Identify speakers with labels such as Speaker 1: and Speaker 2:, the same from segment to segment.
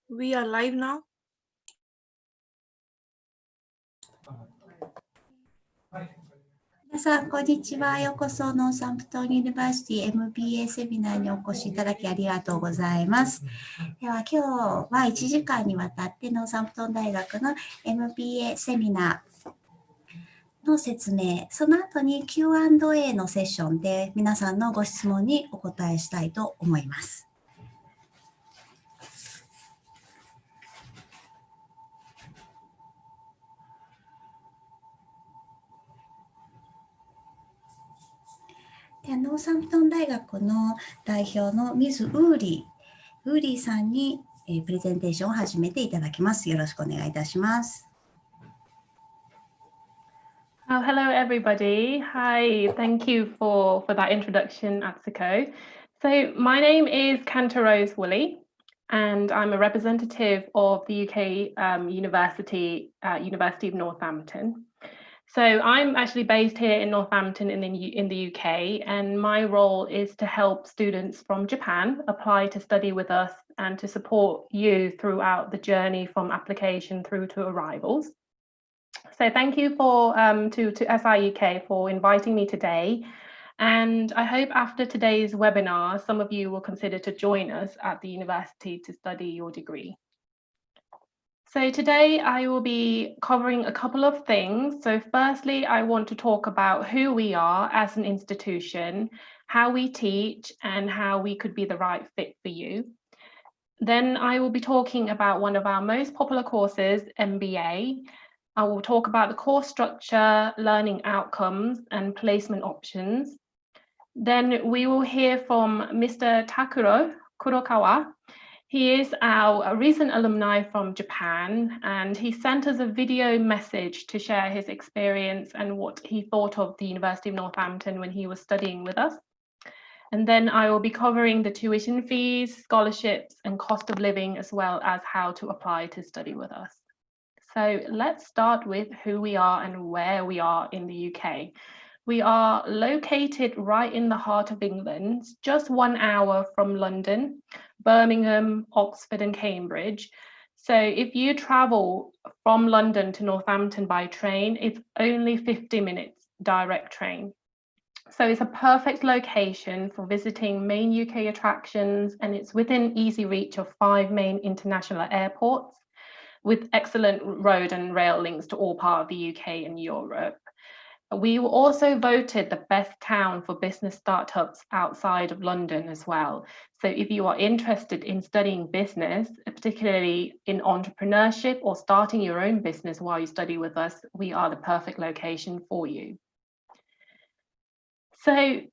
Speaker 1: We are live now.
Speaker 2: 皆さん、こんにちは。ようこそ、ノーサンプトンユニバーシティ MBA セミナーにお越しいただきありがとうございます。では、今日は1時間にわたってノーサンプトン大学の MBA セミナーの説明、その後に Q&A のセッションで皆さんのご質問にお答えしたいと思います。ノーサンプトン大学の代表のミズ・ウーリーさんにプレゼンテーションを始めていただきます。よろしくお願いいたします。
Speaker 3: Oh, hello, everybody. Hi, thank you for that introduction, Atsuko. So my name is Kanta Rose Woolley, and I'm a representative of the UK University of Northampton. So I'm actually based here in Northampton in the UK, and my role is to help students from Japan apply to study with us and to support you throughout the journey from application through to arrivals. So thank you to SI UK for inviting me today. And I hope after today's webinar, some of you will consider to join us at the university to study your degree. So today I will be covering a couple of things. So firstly, I want to talk about who we are as an institution, how we teach, and how we could be the right fit for you. Then I will be talking about one of our most popular courses, MBA. I will talk about the course structure, learning outcomes, and placement options. Then we will hear from Mr. Takuro Kurokawa. He is our recent alumni from Japan, and he sent us a video message to share his experience and what he thought of the University of Northampton when he was studying with us. And then I will be covering the tuition fees, scholarships, and cost of living, as well as how to apply to study with us. So let's start with who we are and where we are in the UK. We are located right in the heart of England, just 1 hour from London, Birmingham, Oxford, and Cambridge. So if you travel from London to Northampton by train, it's only 50 minutes direct train. So it's a perfect location for visiting main UK attractions, and it's within easy reach of 5 main international airports with excellent road and rail links to all parts of the UK and Europe. We were also voted the best town for business startups outside of London as well. So if you are interested in studying business, particularly in entrepreneurship or starting your own business while you study with us, we are the perfect location for you. So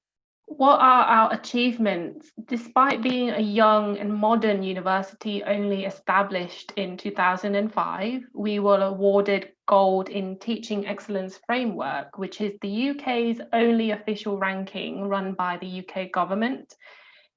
Speaker 3: what are our achievements? Despite being a young and modern university only established in 2005, we were awarded gold in Teaching Excellence Framework, which is the UK's only official ranking run by the UK government.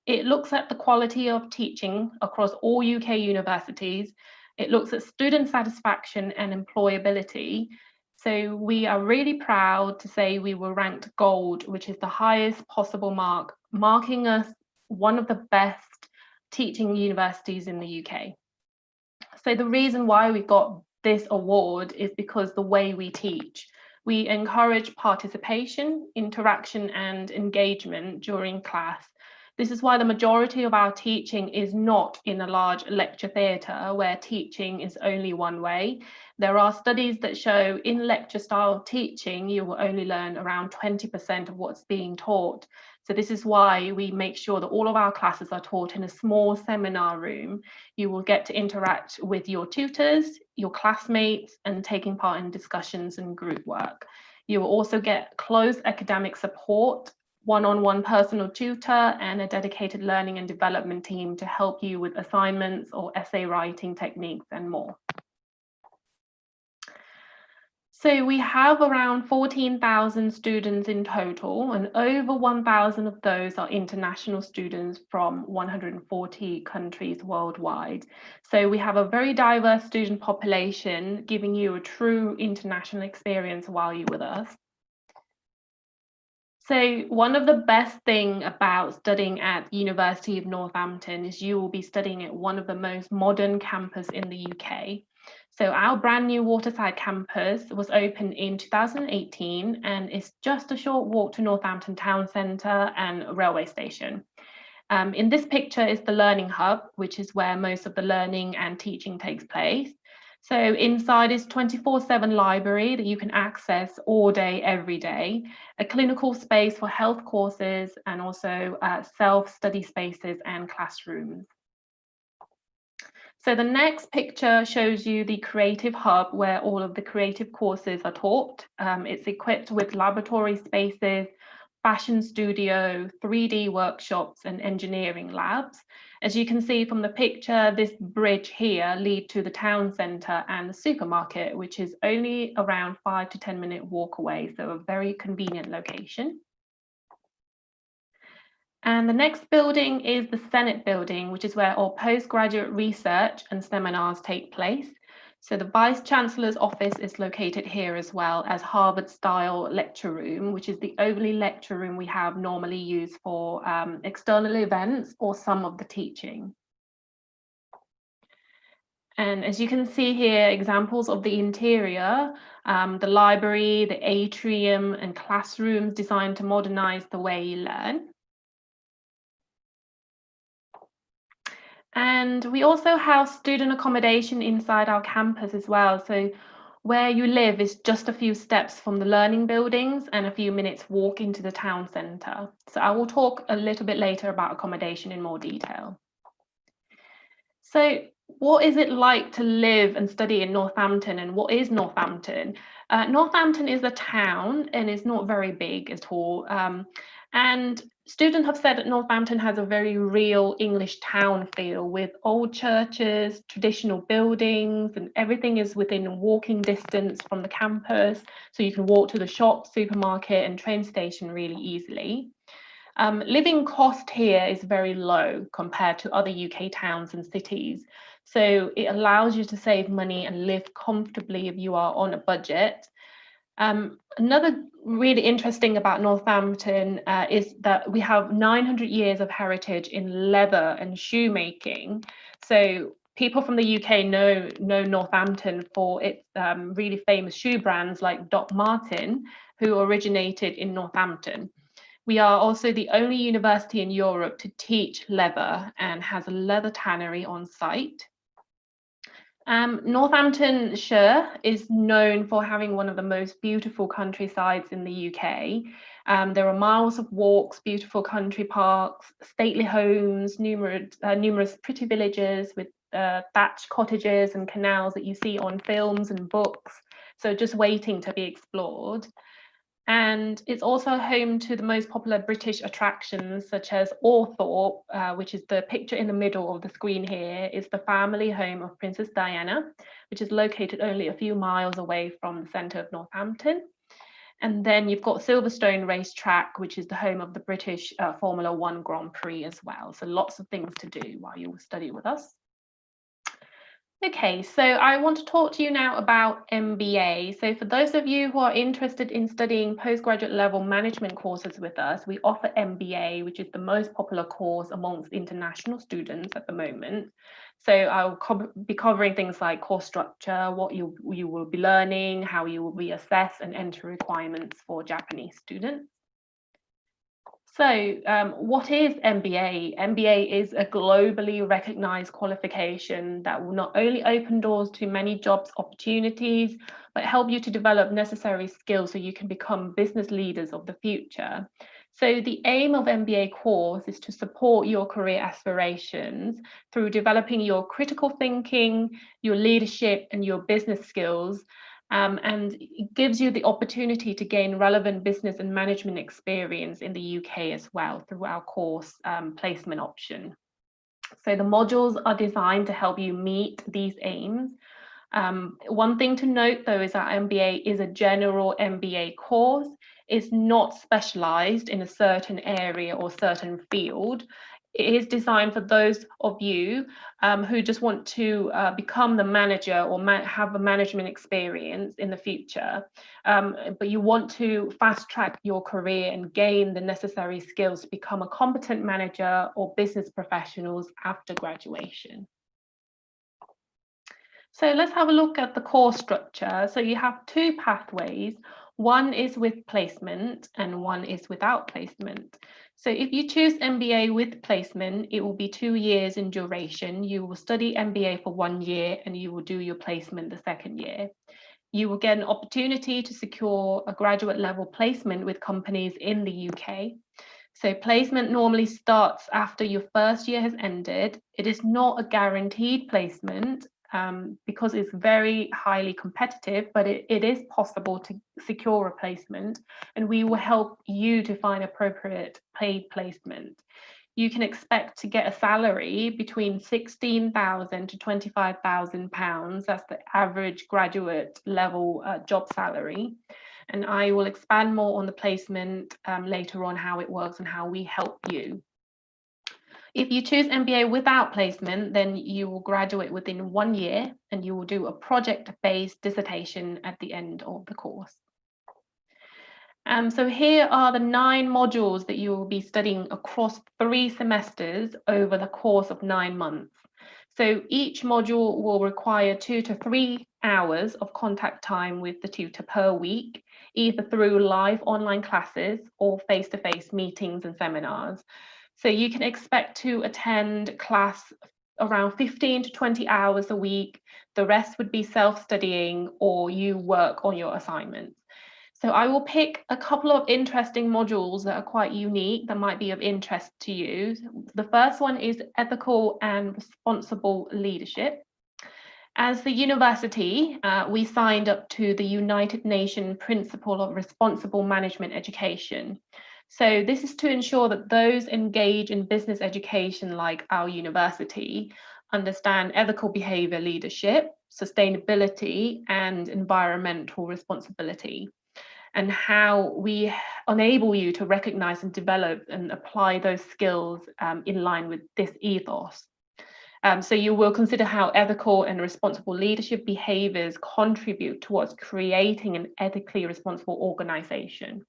Speaker 3: It looks at the quality of teaching across all UK universities. It looks at student satisfaction and employability. So we are really proud to say we were ranked gold, which is the highest possible mark, marking us one of the best teaching universities in the UK. So the reason why we got this award is because the way we teach. We encourage participation, interaction, and engagement during class. This is why the majority of our teaching is not in a large lecture theatre where teaching is only one way. There are studies that show in lecture style teaching, you will only learn around 20% of what's being taught. So this is why we make sure that all of our classes are taught in a small seminar room. You will get to interact with your tutors, your classmates, and taking part in discussions and group work. You will also get close academic support, one-on-one personal tutor, and a dedicated learning and development team to help you with assignments or essay writing techniques and more. So we have around 14,000 students in total, and over 1,000 of those are international students from 140 countries worldwide. So we have a very diverse student population, giving you a true international experience while you're with us. So one of the best things about studying at University of Northampton is you will be studying at one of the most modern campus in the UK. So our brand new Waterside campus was opened in 2018 and it's just a short walk to Northampton Town Centre and railway station. In this picture is the Learning Hub, which is where most of the learning and teaching takes place. So inside is 24/7 library that you can access all day, every day, a clinical space for health courses, and also self-study spaces and classrooms. So the next picture shows you the Creative Hub where all of the creative courses are taught. It's equipped with laboratory spaces, fashion studio, 3D workshops and engineering labs. As you can see from the picture, this bridge here leads to the town centre and the supermarket, which is only around 5 to 10 minute walk away, so a very convenient location. And the next building is the Senate building, which is where all postgraduate research and seminars take place. So the Vice Chancellor's office is located here as well as Harvard-style lecture room, which is the only lecture room we have normally used for external events or some of the teaching. And as you can see here, examples of the interior, the library, the atrium and classrooms designed to modernize the way you learn. And we also house student accommodation inside our campus as well. So where you live is just a few steps from the learning buildings and a few minutes walk into the town centre. So I will talk a little bit later about accommodation in more detail. So what is it like to live and study in Northampton, and what is Northampton? Northampton is a town and it's not very big at all. And students have said that Northampton has a very real English town feel with old churches, traditional buildings, and everything is within walking distance from the campus. So you can walk to the shop, supermarket and train station really easily. Living cost here is very low compared to other UK towns and cities. So it allows you to save money and live comfortably if you are on a budget. Another really interesting about Northampton is that we have 900 years of heritage in leather and shoemaking. So people from the UK know Northampton for its really famous shoe brands like Doc Martin, who originated in Northampton. We are also the only university in Europe to teach leather and has a leather tannery on site. Northamptonshire is known for having one of the most beautiful countrysides in the UK. There are miles of walks, beautiful country parks, stately homes, numerous pretty villages with thatched cottages and canals that you see on films and books. So just waiting to be explored. And it's also home to the most popular British attractions, such as Althorpe, which is the picture in the middle of the screen here, is the family home of Princess Diana, which is located only a few miles away from the centre of Northampton. And then you've got Silverstone Racetrack, which is the home of the British Formula One Grand Prix as well. So lots of things to do while you study with us. Okay, so I want to talk to you now about MBA. So for those of you who are interested in studying postgraduate level management courses with us, we offer MBA, which is the most popular course amongst international students at the moment. So I'll be covering things like course structure, what you will be learning, how you will be assessed and entry requirements for Japanese students. So what is MBA? MBA is a globally recognized qualification that will not only open doors to many jobs opportunities, but help you to develop necessary skills so you can become business leaders of the future. So the aim of MBA course is to support your career aspirations through developing your critical thinking, your leadership and your business skills. And it gives you the opportunity to gain relevant business and management experience in the UK as well through our course placement option. So the modules are designed to help you meet these aims. One thing to note though is that MBA is a general MBA course. It's not specialized in a certain area or certain field. it is designed for those of you who just want to become the manager or have a management experience in the future, but you want to fast track your career and gain the necessary skills to become a competent manager or business professionals after graduation. So let's have a look at the course structure. So you have two pathways. One is with placement and one is without placement. So if you choose MBA with placement, it will be 2 years in duration. You will study MBA for 1 year and you will do your placement the second year. You will get an opportunity to secure a graduate level placement with companies in the UK. So placement normally starts after your first year has ended. It is not a guaranteed placement because it's very highly competitive, but it is possible to secure a placement, and we will help you to find appropriate paid placement. You can expect to get a salary between £16,000 to £25,000. That's the average graduate level job salary. And I will expand more on the placement later on, how it works and how we help you. If you choose MBA without placement, then you will graduate within 1 year and you will do a project-based dissertation at the end of the course. So here are the 9 modules that you will be studying across 3 semesters over the course of 9 months. So each module will require 2 to 3 hours of contact time with the tutor per week, either through live online classes or face-to-face meetings and seminars. So you can expect to attend class around 15 to 20 hours a week. The rest would be self-studying or you work on your assignments. So I will pick a couple of interesting modules that are quite unique that might be of interest to you. The first one is ethical and responsible leadership. As the university, we signed up to the United Nations Principle of Responsible Management Education. So this is to ensure that those engaged in business education, like our university, understand ethical behavior leadership, sustainability, and environmental responsibility, and how we enable you to recognize and develop and apply those skills in line with this ethos. So you will consider how ethical and responsible leadership behaviors contribute towards creating an ethically responsible organization.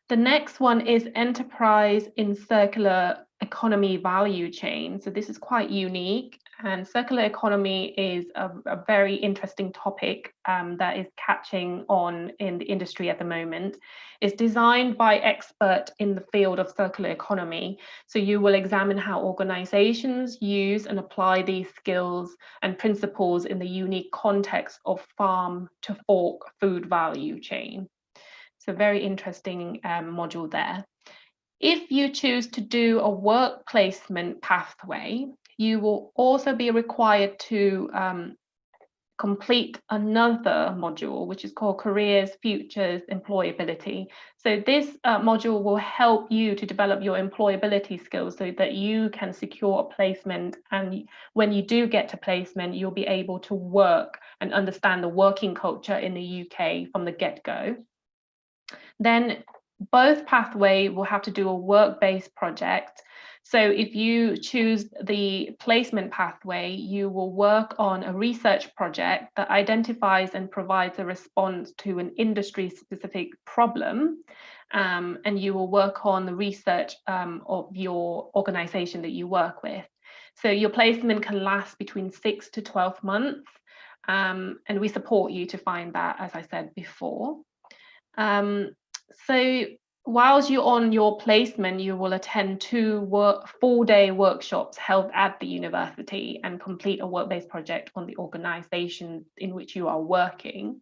Speaker 3: The next one is enterprise in circular economy value chain. So this is quite unique, and circular economy is a very interesting topic that is catching on in the industry at the moment. It's designed by experts in the field of circular economy. So you will examine how organizations use and apply these skills and principles in the unique context of farm to fork food value chain. So very interesting module there. If you choose to do a work placement pathway, you will also be required to complete another module, which is called Careers, Futures, Employability. So this module will help you to develop your employability skills so that you can secure a placement. And when you do get to placement, you'll be able to work and understand the working culture in the UK from the get-go. Then both pathway will have to do a work-based project. So if you choose the placement pathway, you will work on a research project that identifies and provides a response to an industry-specific problem, and you will work on the research of your organization that you work with. So your placement can last between 6 to 12 months, and we support you to find that, as I said before. So whilst you're on your placement, you will attend 2 full-day workshops held at the university and complete a work-based project on the organisation in which you are working.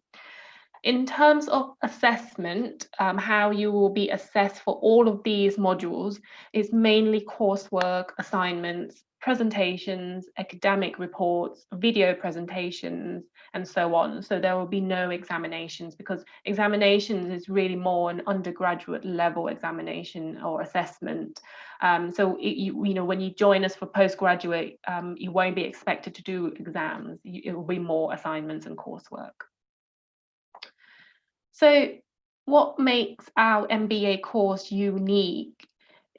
Speaker 3: In terms of assessment, how you will be assessed for all of these modules is mainly coursework, assignments, presentations, academic reports, video presentations, and so on. So there will be no examinations, because examinations is really more an undergraduate level examination or assessment. So when you join us for postgraduate, you won't be expected to do exams. It will be more assignments and coursework. So what makes our MBA course unique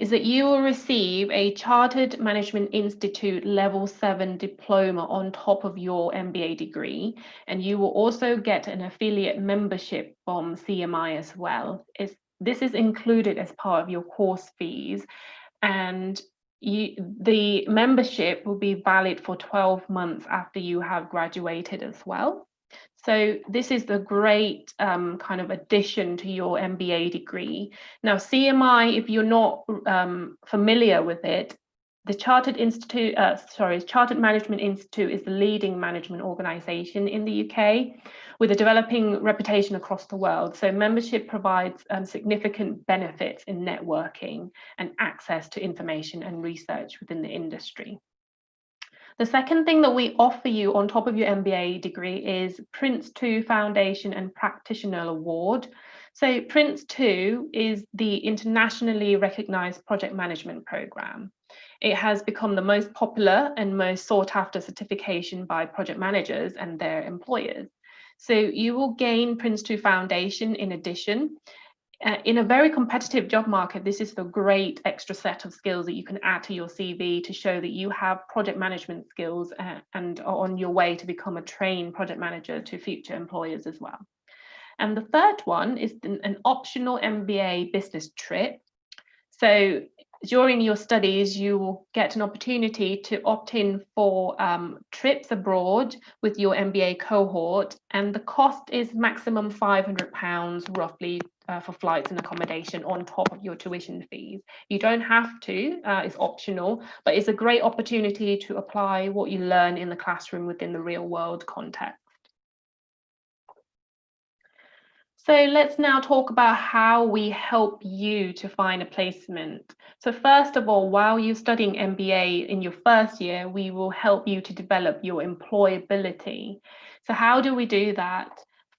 Speaker 3: is that you will receive a Chartered Management Institute Level 7 diploma on top of your MBA degree, and you will also get an affiliate membership from CMI as well. This is included as part of your course fees, and the membership will be valid for 12 months after you have graduated as well. So this is the great kind of addition to your MBA degree. Now, CMI, if you're not familiar with it, the Chartered Management Institute is the leading management organization in the UK with a developing reputation across the world. So membership provides significant benefits in networking and access to information and research within the industry. The second thing that we offer you on top of your MBA degree is Prince 2 Foundation and Practitioner Award. So Prince 2 is the internationally recognized project management program. It has become the most popular and most sought after certification by project managers and their employers. So you will gain Prince 2 Foundation in addition. In a very competitive job market, this is the great extra set of skills that you can add to your CV to show that you have project management skills and are on your way to become a trained project manager to future employers as well. And the third one is an optional MBA business trip. So during your studies, you will get an opportunity to opt in for trips abroad with your MBA cohort, and the cost is maximum £500 roughly for flights and accommodation on top of your tuition fees. You don't have to, it's optional, but it's a great opportunity to apply what you learn in the classroom within the real world context. So let's now talk about how we help you to find a placement. So first of all, while you're studying MBA in your first year, we will help you to develop your employability. So how do we do that?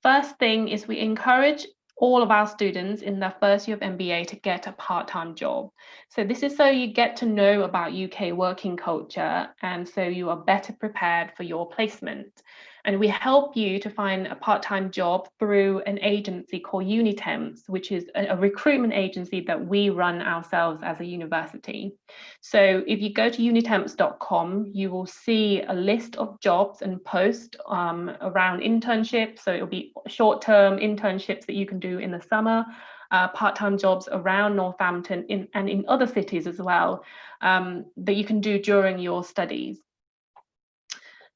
Speaker 3: First thing is we encourage all of our students in their first year of MBA to get a part-time job. So this is so you get to know about UK working culture, and so you are better prepared for your placement. And we help you to find a part-time job through an agency called Unitemps, which is a recruitment agency that we run ourselves as a university. So if you go to unitemps.com, you will see a list of jobs and posts around internships. So it'll be short-term internships that you can do in the summer, part-time jobs around Northampton and in other cities as well that you can do during your studies.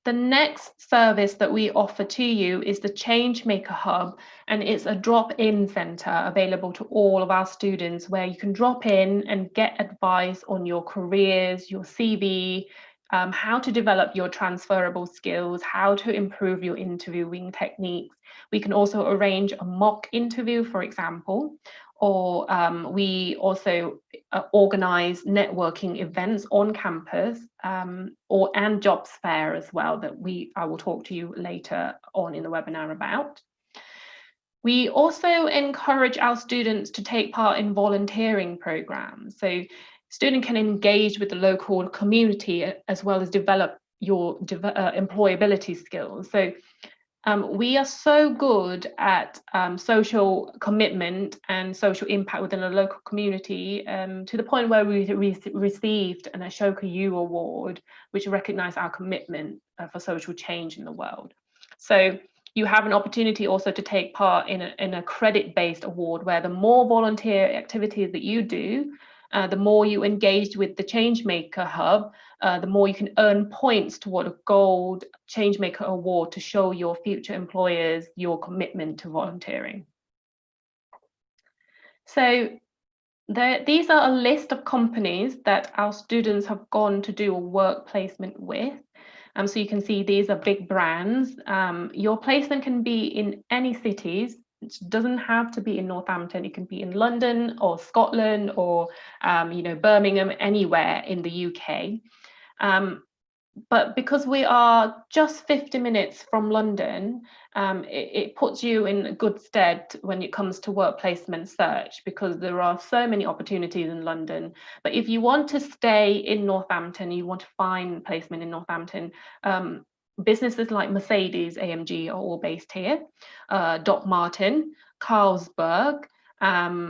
Speaker 3: The next service that we offer to you is the Changemaker Hub, and it's a drop-in centre available to all of our students where you can drop in and get advice on your careers, your CV, how to develop your transferable skills, how to improve your interviewing techniques. We can also arrange a mock interview, for example, or we also organize networking events on campus and jobs fair as well that I will talk to you later on in the webinar about. We also encourage our students to take part in volunteering programs. So students can engage with the local community as well as develop your employability skills. So we are so good at social commitment and social impact within a local community to the point where we received an Ashoka U Award, which recognised our commitment for social change in the world. So you have an opportunity also to take part in a credit-based award where the more volunteer activities that you do, the more you engage with the Changemaker Hub, the more you can earn points toward a gold Changemaker Award to show your future employers your commitment to volunteering. So these are a list of companies that our students have gone to do a work placement with. So you can see these are big brands. Your placement can be in any cities. It doesn't have to be in Northampton. It can be in London or Scotland or Birmingham, anywhere in the UK. But because we are just 50 minutes from London, it puts you in good stead when it comes to work placement search, because there are so many opportunities in London. But if you want to stay in Northampton, you want to find placement in Northampton, businesses like Mercedes, AMG are all based here, Doc Martin, Carlsberg,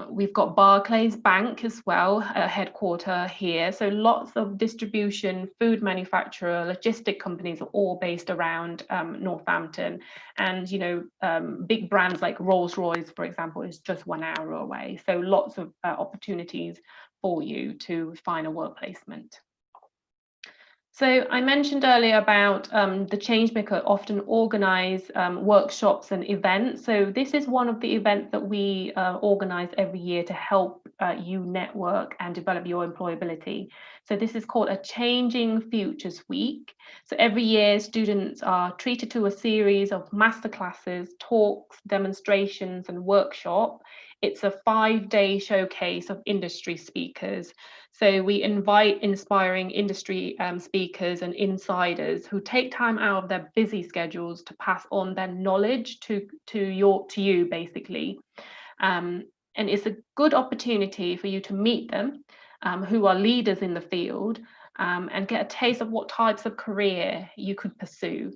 Speaker 3: We've got Barclays Bank as well, a headquarter here. So lots of distribution, food manufacturer, logistic companies are all based around Northampton. And, big brands like Rolls-Royce, for example, is just 1 hour away. So lots of opportunities for you to find a work placement. So I mentioned earlier about the Changemaker often organise workshops and events. So this is one of the events that we organise every year to help you network and develop your employability. So this is called a Changing Futures Week. So every year students are treated to a series of masterclasses, talks, demonstrations and workshops. It's a 5-day showcase of industry speakers. So we invite inspiring industry speakers and insiders who take time out of their busy schedules to pass on their knowledge to you, basically. And it's a good opportunity for you to meet them, who are leaders in the field, and get a taste of what types of career you could pursue.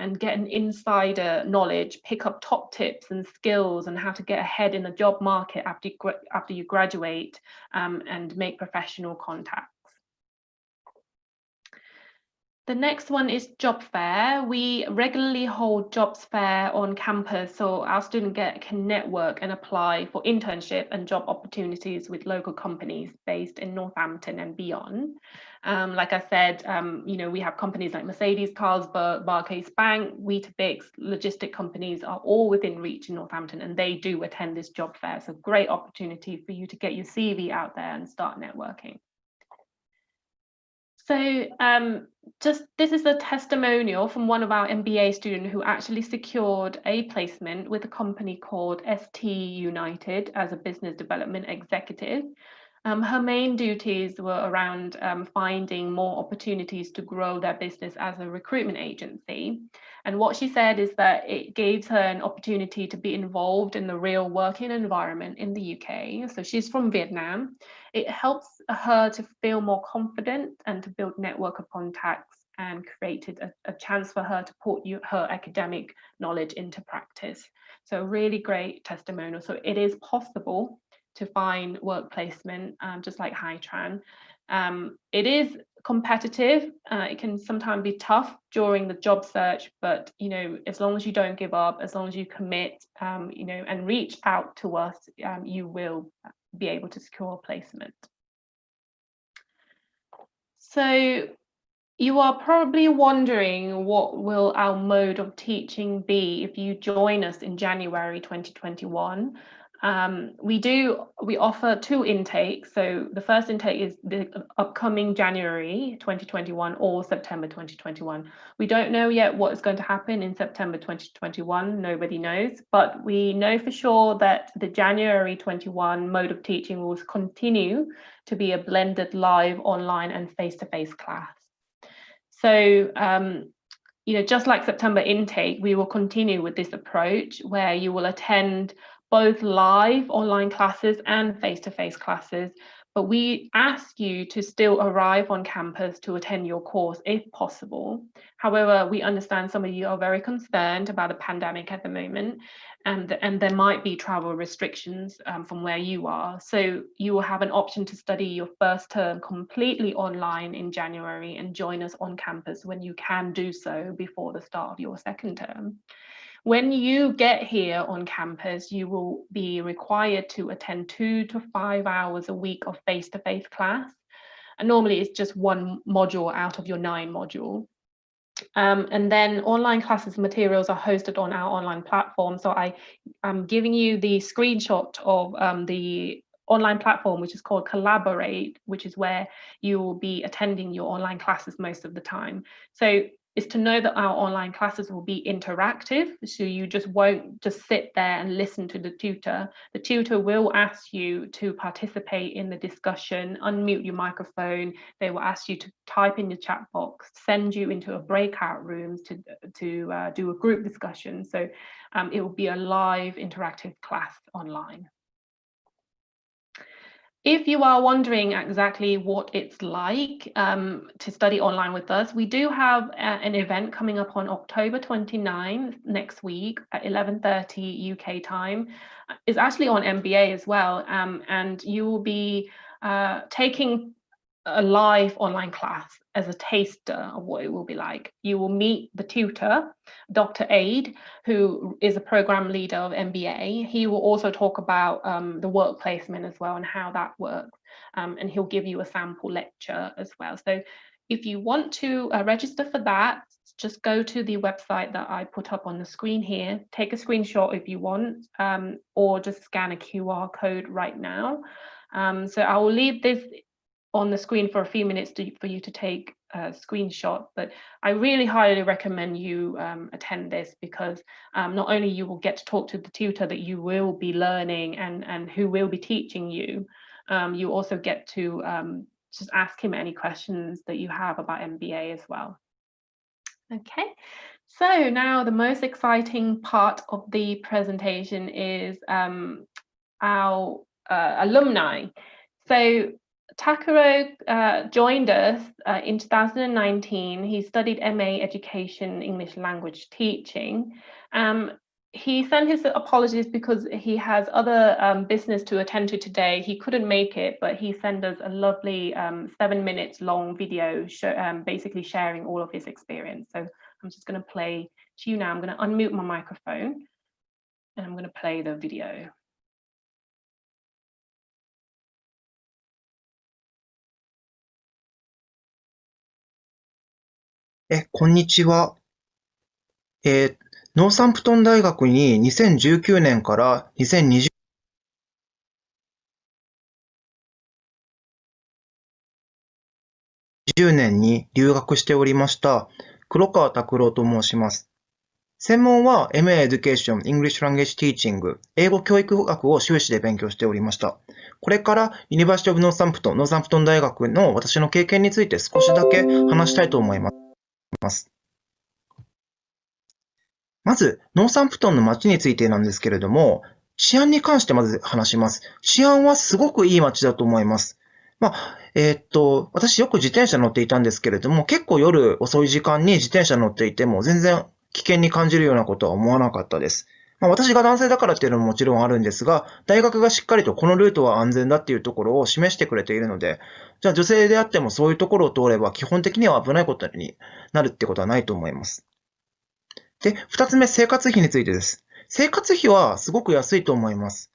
Speaker 3: And get an insider knowledge, pick up top tips and skills and how to get ahead in the job market after you graduate, and make professional contacts. The next one is job fair. We regularly hold jobs fair on campus so our students can network and apply for internship and job opportunities with local companies based in Northampton and beyond. Like I said, we have companies like Mercedes, Carlsberg, Barclays Bank, Weetabix, logistic companies are all within reach in Northampton, and they do attend this job fair. So great opportunity for you to get your CV out there and start networking. So this is a testimonial from one of our MBA students who actually secured a placement with a company called ST United as a business development executive. Her main duties were around finding more opportunities to grow their business as a recruitment agency. And what she said is that it gives her an opportunity to be involved in the real working environment in the UK. So she's from Vietnam. It helps her to feel more confident and to build network of contacts, and created a chance for her to put her academic knowledge into practice. So really great testimonial. So it is possible to find work placement, just like HiTran. It is competitive. It can sometimes be tough during the job search, but as long as you don't give up, as long as you commit, and reach out to us, you will be able to secure a placement. So you are probably wondering, what will our mode of teaching be if you join us in January 2021? We offer 2 intakes. So the first intake is the upcoming January 2021 or September 2021. We don't know yet what is going to happen in September 2021. Nobody knows, but we know for sure that the January 21 mode of teaching will continue to be a blended live, online and face-to-face class. So just like September intake, we will continue with this approach where you will attend both live online classes and face-to-face classes, but we ask you to still arrive on campus to attend your course if possible. However, we understand some of you are very concerned about the pandemic at the moment, and there might be travel restrictions from where you are. So you will have an option to study your first term completely online in January and join us on campus when you can do so before the start of your second term. When you get here on campus, you will be required to attend 2 to 5 hours a week of face-to-face class. And normally it's just 1 module out of your 9 module. And then online classes materials are hosted on our online platform. So I'm giving you the screenshot of the online platform, which is called Collaborate, which is where you will be attending your online classes most of the time. So is to know that our online classes will be interactive, so you just won't just sit there and listen to the tutor. The tutor will ask you to participate in the discussion, unmute your microphone. They will ask you to type in the chat box, send you into a breakout room to do a group discussion. So it will be a live interactive class online. if you are wondering exactly what it's like to study online with us, we do have an event coming up on October 29th next week at 11:30 UK time. It's actually on MBA as well, and you will be taking a live online class as a taster of what it will be like. You will meet the tutor, Dr. Aid, who is a program leader of MBA. He will also talk about the work placement as well and how that works. And he'll give you a sample lecture as well. So if you want to register for that, just go to the website that I put up on the screen here. Take a screenshot if you want, or just scan a QR code right now. So I will leave this on the screen for a few minutes for you to take a screenshot, but I really highly recommend you attend this because not only you will get to talk to the tutor that you will be learning and who will be teaching you, you also get to just ask him any questions that you have about MBA as well. Okay, so now the most exciting part of the presentation is our alumni. So Takuro joined us in 2019. He studied MA Education English Language Teaching. He sent his apologies because he has other business to attend to today. He couldn't make it, but he sent us a lovely 7 minutes long video basically sharing all of his experience. So I'm just going to play to you now. I'm going to unmute my microphone and I'm going to play the video.
Speaker 1: こんにちは。ノーサンプトン大学に2019年から2020年に留学しておりました黒川拓郎と申します。専門は MA Education English Language Teaching 英語教育学を修士で勉強しておりました。これから University of Northampton ノーサンプトン大学の私の経験について少しだけ話したいと思います。まず、ノーサンプトンの街についてなんですけれども、治安に関してまず話します。治安はすごくいい街だと思います。私よく自転車乗っていたんですけれども、結構夜遅い時間に自転車乗っていても全然危険に感じるようなことは思わなかったです。私が男性だからっていうのももちろんあるんですが、大学がしっかりとこのルートは安全だっていうところを示してくれているので、じゃあ女性であってもそういうところを通れば基本的には危ないことになるってことはないと思います。で、二つ目、生活費についてです。生活費はすごく安いと思います。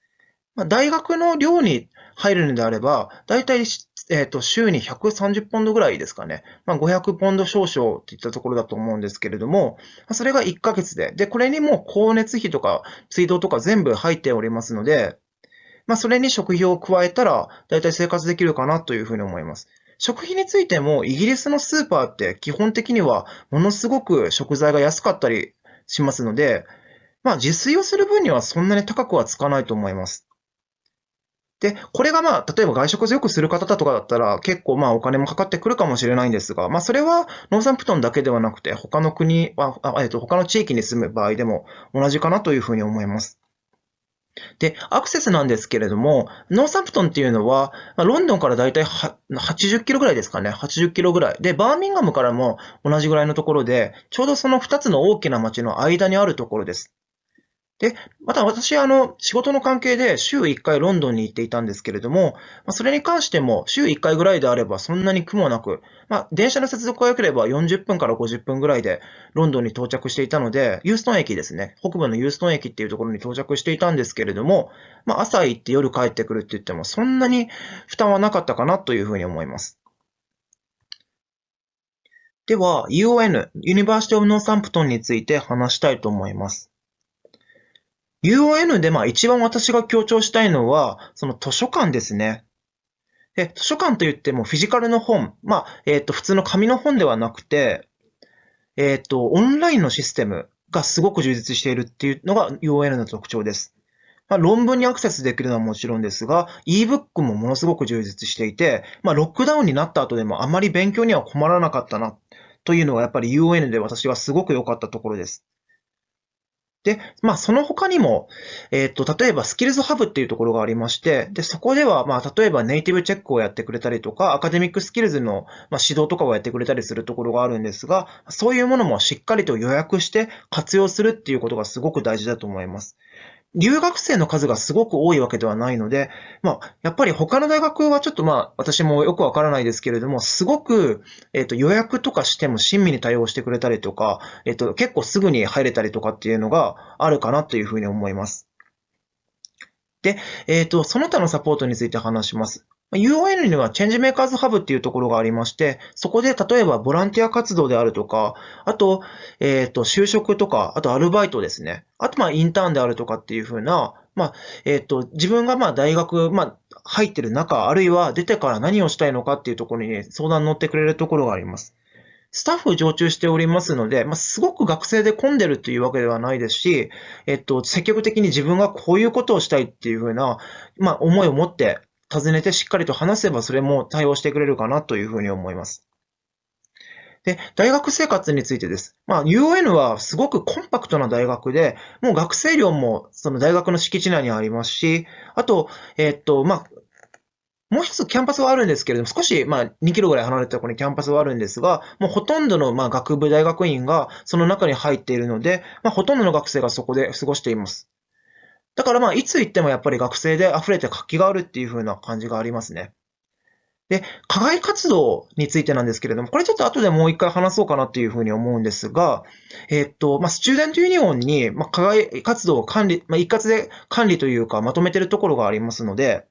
Speaker 1: 大学の寮に入るのであれば、だいたい週に130ポンドぐらいですかね。500ポンド少々っていったところだと思うんですけれども、それが1ヶ月で。で、これにも光熱費とか水道とか全部入っておりますので、それに食費を加えたら、だいたい生活できるかなというふうに思います。食費についても、イギリスのスーパーって基本的にはものすごく食材が安かったりしますので、自炊をする分にはそんなに高くはつかないと思います。で、これが例えば外食をよくする方とかだったら結構お金もかかってくるかもしれないんですが、それはノーサンプトンだけではなくて他の国、他の地域に住む場合でも同じかなというふうに思います。で、アクセスなんですけれども、ノーサンプトンっていうのは、ロンドンからだいたい80キロぐらいですかね。80キロぐらい。で、バーミンガムからも同じぐらいのところで、ちょうどその2つの大きな街の間にあるところです。で、また私、仕事の関係で週1回ロンドンに行っていたんですけれども、それに関しても週1回ぐらいであればそんなに苦もなく、電車の接続が良ければ40分から50分ぐらいでロンドンに到着していたので、ユーストン駅ですね。北部のユーストン駅っていうところに到着していたんですけれども、朝行って夜帰ってくるって言ってもそんなに負担はなかったかなというふうに思います。では、UON、University of Northampton について話したいと思います。UON で一番私が強調したいのは、その図書館ですね。で、図書館といってもフィジカルの本、普通の紙の本ではなくて、オンラインのシステムがすごく充実しているっていうのが UON の特徴です。論文にアクセスできるのはもちろんですが、e-book もものすごく充実していて、ロックダウンになった後でもあまり勉強には困らなかったなというのがやっぱり UON で私はすごく良かったところです。で、その他にも、例えばスキルズハブっていうところがありまして、で、そこでは、例えばネイティブチェックをやってくれたりとか、アカデミックスキルズの、指導とかをやってくれたりするところがあるんですが、そういうものもしっかりと予約して活用するっていうことがすごく大事だと思います。留学生の数がすごく多いわけではないので、やっぱり他の大学はちょっと私もよくわからないですけれども、すごく、予約とかしても親身に対応してくれたりとか、結構すぐに入れたりとかっていうのがあるかなというふうに思います。で、その他のサポートについて話します。UON にはチェンジメーカーズハブっていうところがありまして、そこで例えばボランティア活動であるとか、あと、就職とか、あとアルバイトですね。あと、インターンであるとかっていうふうな、自分が大学、入ってる中、あるいは出てから何をしたいのかっていうところに相談に乗ってくれるところがあります。スタッフ常駐しておりますので、すごく学生で混んでるというわけではないですし、積極的に自分がこういうことをしたいっていうふうな、思いを持って尋ねてしっかりと話せばそれも対応してくれるかなというふうに思います。で、大学生活についてです。UON はすごくコンパクトな大学で、もう学生寮もその大学の敷地内にありますし、あと、もう一つキャンパスはあるんですけれども、少し2キロぐらい離れたところにキャンパスはあるんですが、もうほとんどの学部大学院がその中に入っているので、ほとんどの学生がそこで過ごしています。だからいつ行ってもやっぱり学生で溢れて活気があるっていう風な感じがありますね。で、課外活動についてなんですけれども、これちょっと後でもう一回話そうかなっていう風に思うんですが、スチューデントユニオンに、課外活動を管理、一括で管理というかまとめてるところがありますので、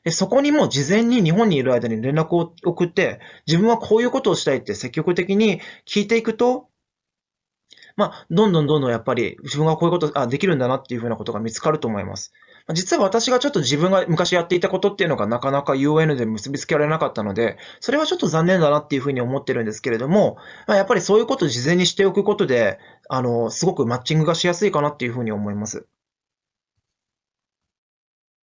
Speaker 1: そこにも事前に日本にいる間に連絡を送って、自分はこういうことをしたいって積極的に聞いていくと、どんどんやっぱり自分がこういうこと、できるんだなっていうふうなことが見つかると思います。実は私がちょっと自分が昔やっていたことっていうのがなかなか UN で結びつけられなかったので、それはちょっと残念だなっていうふうに思ってるんですけれども、やっぱりそういうことを事前にしておくことで、すごくマッチングがしやすいかなっていうふうに思います。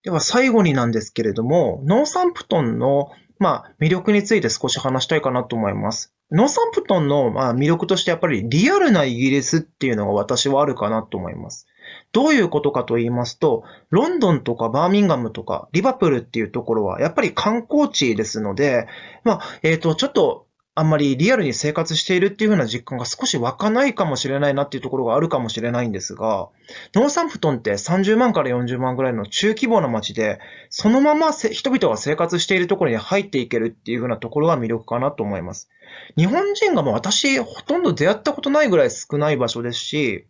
Speaker 1: では最後になんですけれども、ノーサンプトンの、魅力について少し話したいかなと思います。ノーサンプトンの、魅力としてやっぱりリアルなイギリスっていうのが私はあるかなと思います。どういうことかと言いますと、ロンドンとかバーミンガムとかリバプールっていうところはやっぱり観光地ですので、ちょっとあんまりリアルに生活しているっていう風な実感が少し湧かないかもしれないなっていうところがあるかもしれないんですが、ノーサンプトンって30万から40万ぐらいの中規模な街で、そのまま人々が生活しているところに入っていけるっていう風なところが魅力かなと思います。日本人が私ほとんど出会ったことないぐらい少ない場所ですし、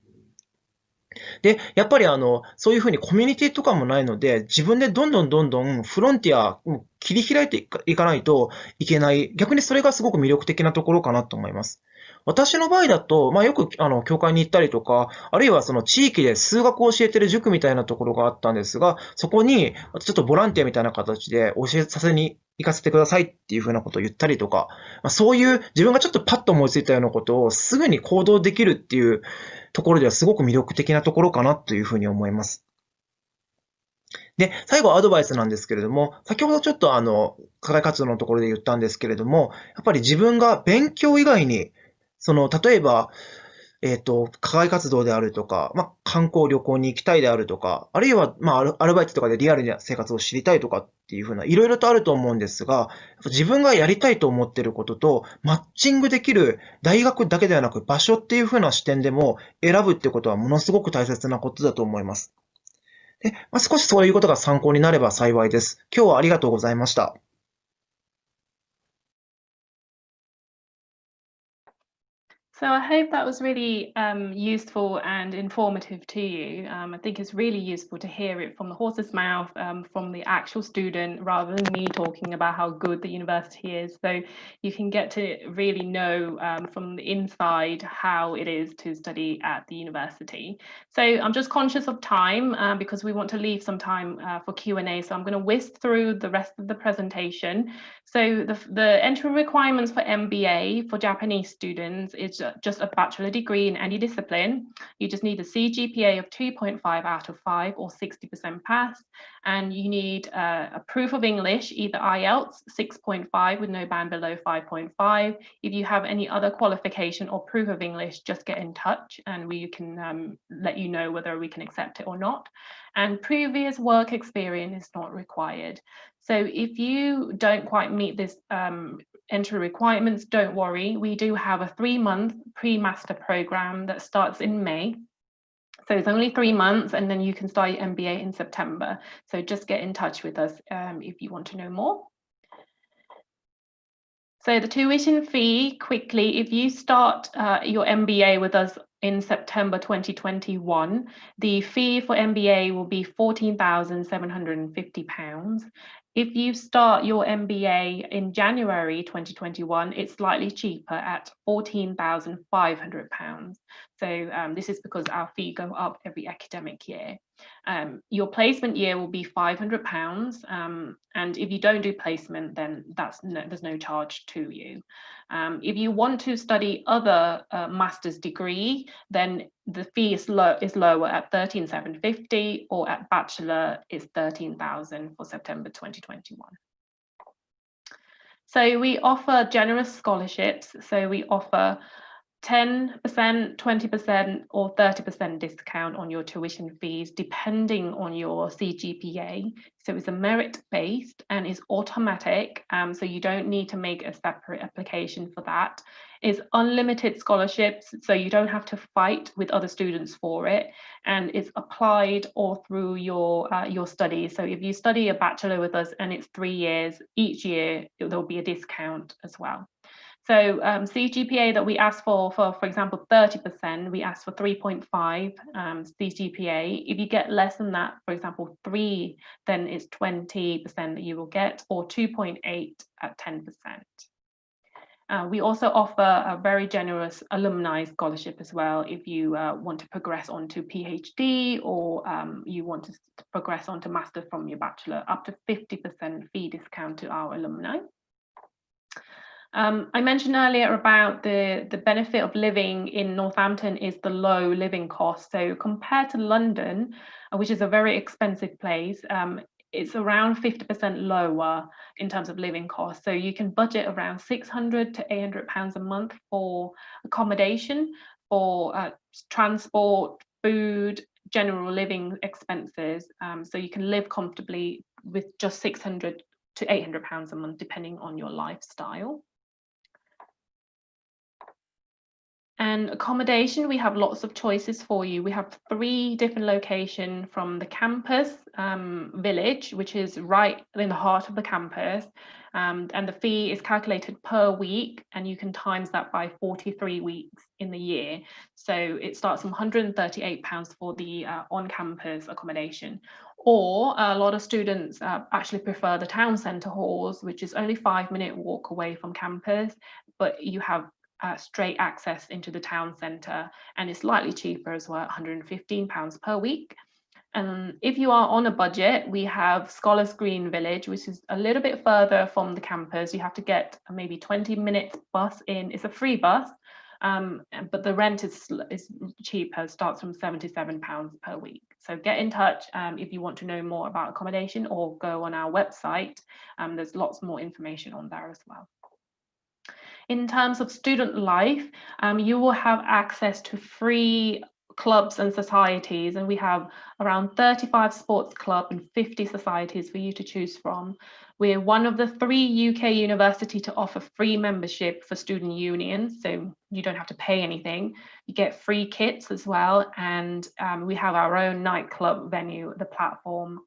Speaker 1: で、やっぱりそういうふうにコミュニティとかもないので、自分でどんどんフロンティアを切り開いていかないといけない。逆にそれがすごく魅力的なところかなと思います。私の場合だと、よく教会に行ったりとか、あるいはその地域で数学を教えてる塾みたいなところがあったんですが、そこにちょっとボランティアみたいな形で教えさせに行かせてくださいっていうふうなことを言ったりとか、そういう自分がちょっとパッと思いついたようなことをすぐに行動できるっていうところではすごく魅力的なところかなというふうに思います。で、最後アドバイスなんですけれども、先ほどちょっと課外活動のところで言ったんですけれども、やっぱり自分が勉強以外に、例えば、課外活動であるとか、観光旅行に行きたいであるとか、あるいは、アルバイトとかでリアルな生活を知りたいとかっていうふうな、いろいろとあると思うんですが、自分がやりたいと思っていることと、マッチングできる大学だけではなく、場所っていうふうな視点でも選ぶってことはものすごく大切なことだと思います。で、少しそういうことが参考になれば幸いです。今日はありがとうございました。
Speaker 3: So I hope that was really useful and informative to you. I think it's really useful to hear it from the horse's mouth, from the actual student, rather than me talking about how good the university is. So you can get to really know from the inside how it is to study at the university. So I'm just conscious of time because we want to leave some time for Q&A. So I'm going to whisk through the rest of the presentation. So the entry requirements for MBA for Japanese students is just a bachelor degree in any discipline, you just need a CGPA of 2.5 out of 5 or 60% pass, and you need a proof of English, either IELTS 6.5 with no band below 5.5. If you have any other qualification or proof of English, just get in touch and we can let you know whether we can accept it or not. And previous work experience is not required. So if you don't quite meet this entry requirements, don't worry. We do have a 3-month pre-master program that starts in May. So it's only 3 months and then you can start your MBA in September. So just get in touch with us if you want to know more. So the tuition fee, quickly, if you start your MBA with us in September 2021, the fee for MBA will be £14,750. If you start your MBA in January 2021, it's slightly cheaper at £14,500. So this is because our fee go up every academic year. Your placement year will be £500, and if you don't do placement, then there's no charge to you. If you want to study other master's degree, then the fee is lower at £13,750, or at bachelor is £13,000 for September 2021. So we offer generous scholarships. So we offer 10%, 20%, or 30% discount on your tuition fees, depending on your CGPA. So it's a merit-based and it's automatic, so you don't need to make a separate application for that. It's unlimited scholarships, so you don't have to fight with other students for it, and it's applied all through your studies. So if you study a bachelor with us and it's 3 years, each year there'll be a discount as well. So CGPA that we ask for example, 30%, we ask for 3.5 CGPA. If you get less than that, for example, 3, then it's 20% that you will get, or 2.8 at 10%. We also offer a very generous alumni scholarship as well if you want to progress on to PhD, or you want to progress on to master from your bachelor, up to 50% fee discount to our alumni. I mentioned earlier about the benefit of living in Northampton is the low living cost. So compared to London, which is a very expensive place, it's around 50% lower in terms of living costs. So you can budget around £600 to £800 a month for accommodation, for transport, food, general living expenses. So you can live comfortably with just £600 to £800 a month, depending on your lifestyle. And accommodation, we have lots of choices for you. We have 3 different locations from the campus village, which is right in the heart of the campus. And the fee is calculated per week, and you can times that by 43 weeks in the year. So it starts from £138 for the on-campus accommodation. Or a lot of students actually prefer the town centre halls, which is only 5-minute walk away from campus, but you have straight access into the town centre, and it's slightly cheaper as well, £115 per week. And if you are on a budget, we have Scholars Green Village, which is a little bit further from the campus. You have to get maybe 20-minute bus in. It's a free bus, but the rent is cheaper, starts from £77 per week. So get in touch if you want to know more about accommodation, or go on our website. There's lots more information on there as well. In terms of student life, you will have access to free clubs and societies, and we have around 35 sports clubs and 50 societies for you to choose from. We're one of the 3 UK universities to offer free membership for student unions, so you don't have to pay anything. You get free kits as well, and we have our own nightclub venue, the Platform,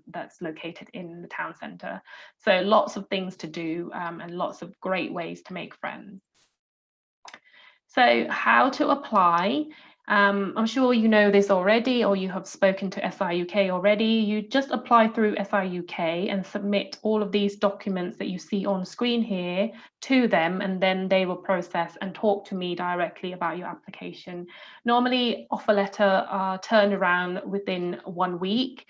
Speaker 3: that's located in the town centre. So lots of things to do, and lots of great ways to make friends. So how to apply? I'm sure you know this already, or you have spoken to SI UK already. You just apply through SI UK and submit all of these documents that you see on screen here to them, and then they will process and talk to me directly about your application. Normally, offer letter are turned around within 1 week.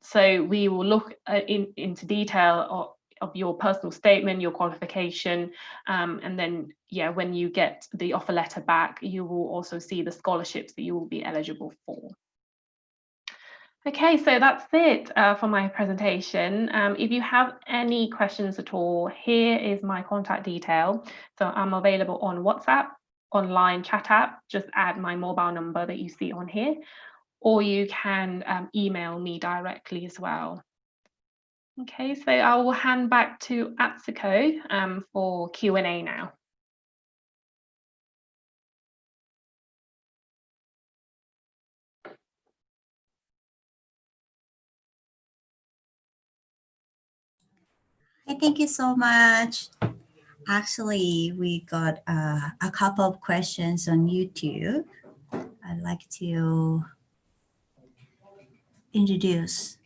Speaker 3: So we will look into detail of your personal statement, your qualification, and then, yeah, when you get the offer letter back, you will also see the scholarships that you will be eligible for. Okay, so that's it for my presentation. If you have any questions at all, here is my contact detail. So I'm available on WhatsApp, online chat app, just add my mobile number that you see on here, or you can email me directly as well. Okay, so I will hand back to Atsuko for Q&A now.
Speaker 2: Thank you so much. Actually, we got a couple of questions on YouTube. I'd like to introduce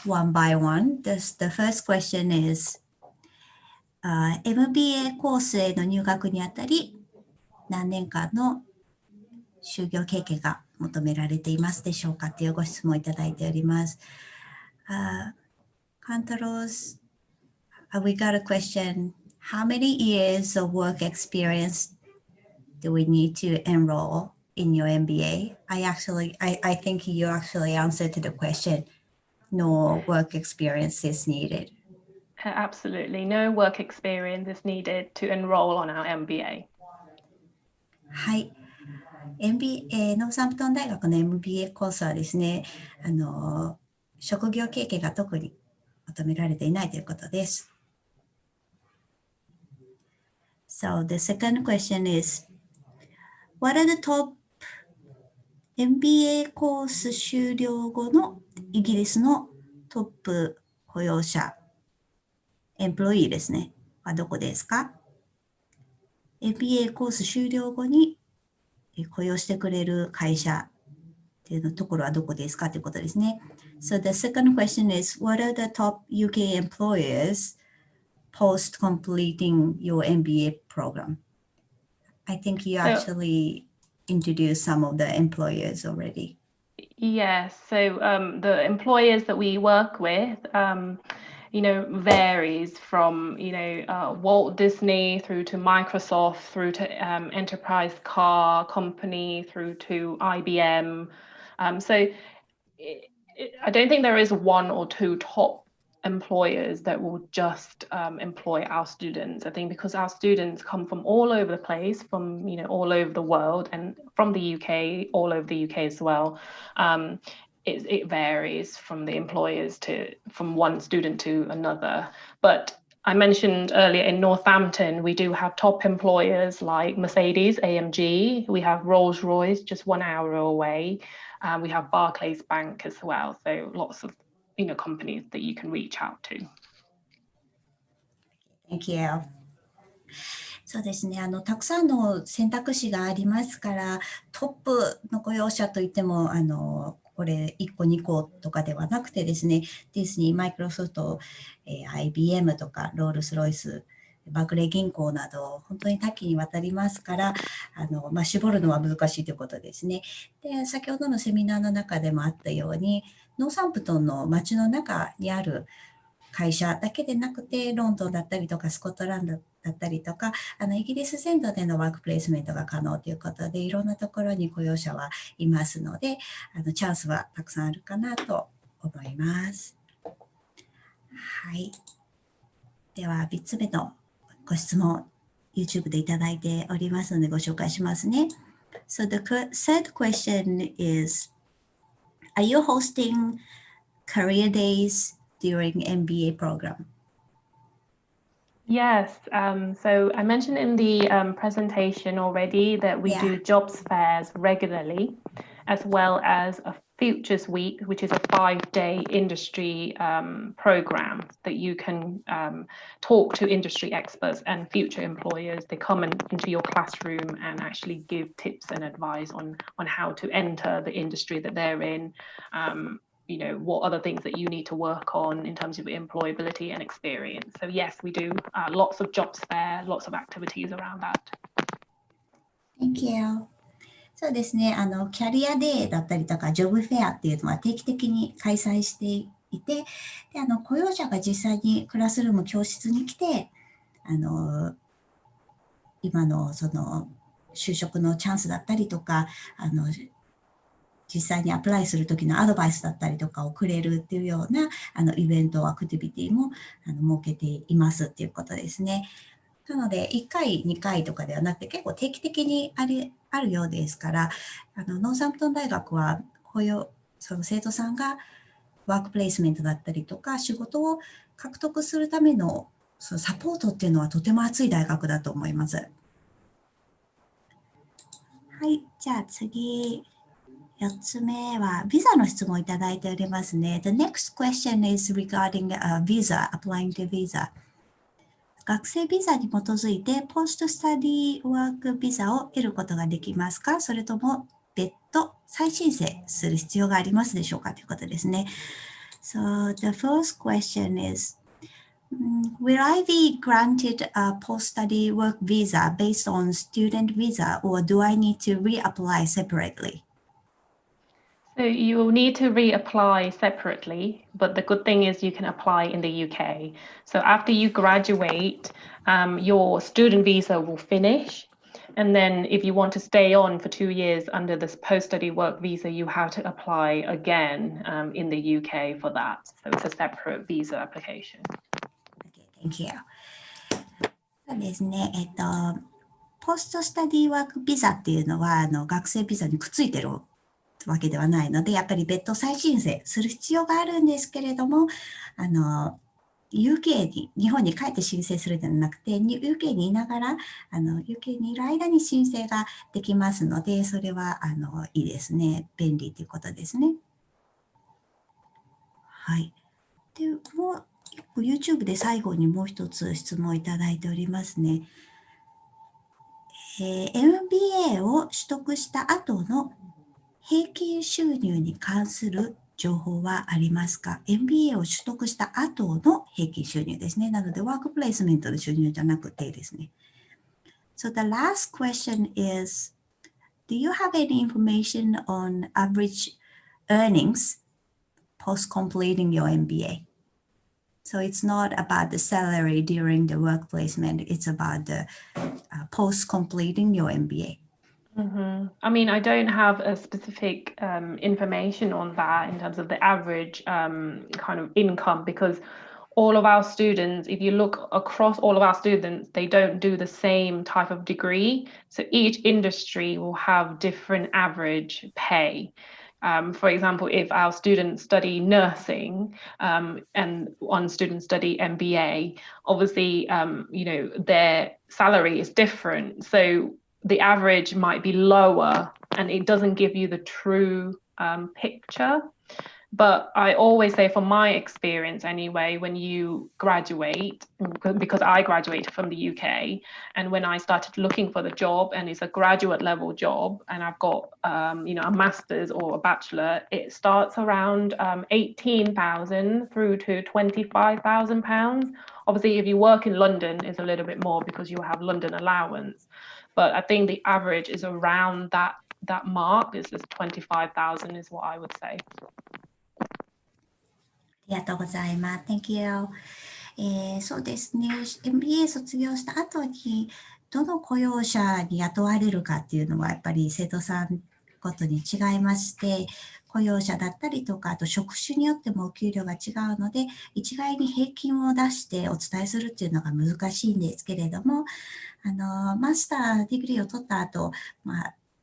Speaker 2: one by one. The first question is, MBA コースへの入学にあたり、何年間の就業経験が求められていますでしょうかというご質問をいただいております。Kantaros, we got a question. How many years of work experience do we need to enroll in your MBA? I think you actually answered to the question. No work experience is needed.
Speaker 3: Absolutely, no work experience is needed to enroll on our MBA.
Speaker 2: はい。MBA、ノーサンプトン大学の MBA コースはですね、職業経験が特に求められていないということです。So the second question is, what are the top MBA コース修了後のイギリスのトップ雇用者、エンプロイーですね、はどこですか？ MBA コース修了後に雇用してくれる会社っていうところはどこですかということですね。So the second question is, what are the top UK employers post completing your MBA program? I think you actually introduced some of the employers already.
Speaker 3: Yes, so the employers that we work with, varies from, Walt Disney through to Microsoft, through to Enterprise Car Company, through to IBM. So I don't think there is one or two top employers that will just employ our students. I think because our students come from all over the place, from all over the world, and from the UK, all over the UK as well. It varies from the employers from one student to another. But I mentioned earlier in Northampton, we do have top employers like Mercedes, AMG. We have Rolls-Royce just 1 hour away. We have Barclays Bank as well. So lots of companies that you can reach out to.
Speaker 2: Thank you. そうですね。たくさんの選択肢がありますから、トップの雇用者といっても、これ1個2個とかではなくてですね、ディズニー、マイクロソフト、IBM とか、ロールスロイス、バークレー銀行など、本当に多岐にわたりますから、絞るのは難しいということですね。で、先ほどのセミナーの中でもあったように、ノーサンプトンの街の中にある会社だけでなくて、ロンドンだったりとか、スコットランドだったりとか、イギリス全土でのワークプレイスメントが可能ということで、いろんなところに雇用者はいますので、チャンスはたくさんあるかなと思います。はい。では、3つ目のご質問、YouTube でいただいておりますので、ご紹介しますね。So the third question is, are you hosting career days during MBA program?
Speaker 3: Yes, so I mentioned in the presentation already that we do jobs fairs regularly, as well as a Futures Week, which is a 5-day industry program that you can talk to industry experts and future employers. They come into your classroom and actually give tips and advice on how to enter the industry that they're in. What other things that you need to work on in terms of employability and experience. So yes, we do lots of jobs fair, lots of activities around that.
Speaker 2: Thank you. そうですね、キャリアデーだったりとか、ジョブフェアっていうのは定期的に開催していて、で雇用者が実際にクラスルーム、教室に来て、今のその就職のチャンスだったりとか、実際にアプライするときのアドバイスだったりとかをくれるっていうようなイベント、アクティビティも設けていますっていうことですね。なので、1回、2回とかではなくて、結構定期的にあるようですから、ノーサンプトン大学は、その生徒さんがワークプレイスメントだったりとか、仕事を獲得するためのそのサポートっていうのはとても熱い大学だと思います。はい、じゃあ次、4つ目は、ビザの質問をいただいておりますね。The next question is regarding visa, applying to visa. 学生ビザに基づいて、ポストスタディワークビザを得ることができますか？それとも別途再申請する必要がありますでしょうかということですね。So the first question is, will I be granted a post-study work visa based on student visa, or do I need to reapply separately?
Speaker 3: So you will need to reapply separately, but the good thing is you can apply in the UK. So after you graduate, your student visa will finish. And then if you want to stay on for 2 years under this post-study work visa, you have to apply again in the UK for that. So it's a separate visa application.
Speaker 2: Okay, thank you. そうですね。ポストスタディワークビザっていうのは、学生ビザにくっついてるわけではないので、やっぱり別途再申請する必要があるんですけれども、UK に、日本に帰って申請するのではなくて、UK にいながら、UK にいる間に申請ができますので、それは、いいですね。便利ということですね。はい。で、もう一個 YouTube で最後にもう一つ質問いただいておりますね。MBA を取得した後の平均収入に関する情報はありますか？ MBA を取得した後の平均収入ですね。なので、ワークプレイスメントの収入じゃなくてですね。So the last question is, do you have any information on average earnings post completing your MBA? So it's not about the salary during the work placement, it's about the post completing your MBA.
Speaker 3: I mean, I don't have a specific information on that in terms of the average kind of income, because all of our students, if you look across all of our students, they don't do the same type of degree. So each industry will have different average pay. For example, if our students study nursing and one student study MBA, obviously, their salary is different. So the average might be lower and it doesn't give you the true picture. But I always say, from my experience anyway, when you graduate, because I graduated from the UK, and when I started looking for the job, and it's a graduate level job, and I've got a master's or a bachelor, it starts around 18,000 through to 25,000 pounds. Obviously, if you work in London, it's a little bit more because you have London allowance. But I think the average is around that mark. This is 25,000 is what I would say.
Speaker 2: ありがとうございます。Thank you. そうですね。MBA 卒業した後に、どの雇用者に雇われるかっていうのは、やっぱり生徒さんごとに違いまして、雇用者だったりとか、あと職種によってもお給料が違うので、一概に平均を出してお伝えするっていうのが難しいんですけれども、マスターディグリーを取った後、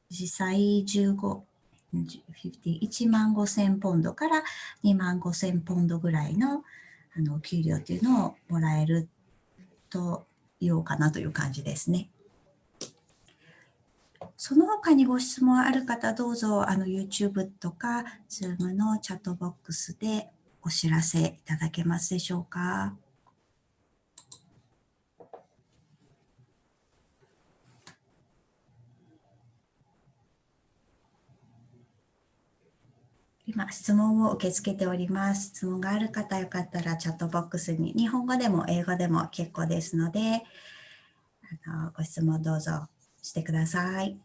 Speaker 2: 実際1万5000ポンドから2万5000ポンドぐらいのお給料っていうのをもらえると言おうかなという感じですね。その他にご質問ある方、どうぞYouTube とか Zoom のチャットボックスでお知らせいただけますでしょうか。今、質問を受け付けております。質問がある方、よかったらチャットボックスに、日本語でも英語でも結構ですので、ご質問どうぞしてください。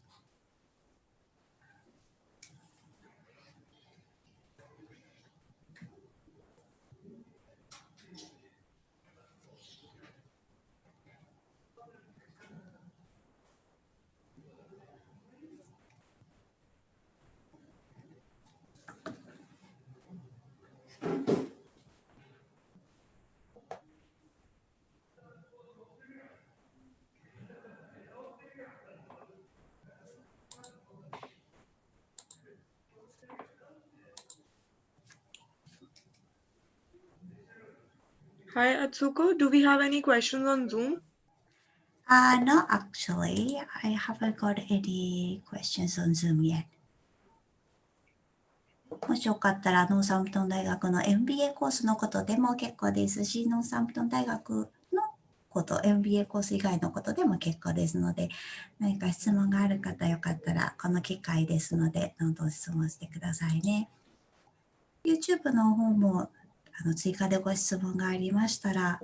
Speaker 4: Hi, Atsuko. Do we have any questions on Zoom?
Speaker 2: No, actually, I haven't got any questions on Zoom yet. もしよかったら、ノーサンプトン大学の MBA コースのことでも結構ですし、ノーサンプトン大学のこと、MBA コース以外のことでも結構ですので、何か質問がある方よかったら、この機会ですので、どんどん質問してくださいね。YouTube の方も追加でご質問がありましたら、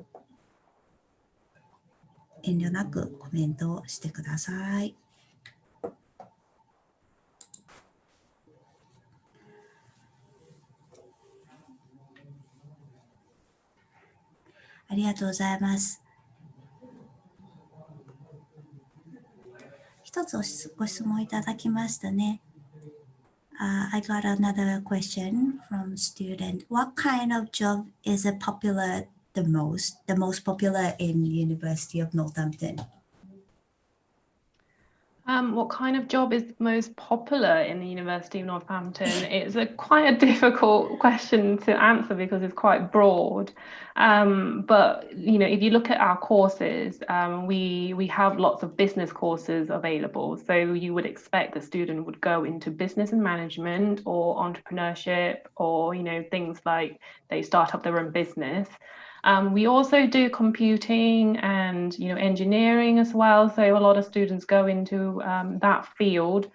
Speaker 2: 遠慮なくコメントをしてください。ありがとうございます。一つご質問いただきましたね。I got another question from student. What kind of job is popular the most popular in University of Northampton?
Speaker 3: What kind of job is most popular in the University of Northampton? It's quite a difficult question to answer because it's quite broad. But if you look at our courses, we have lots of business courses available. So you would expect the student would go into business and management or entrepreneurship or things like they start up their own business. We also do computing and engineering as well. So a lot of students go into that field.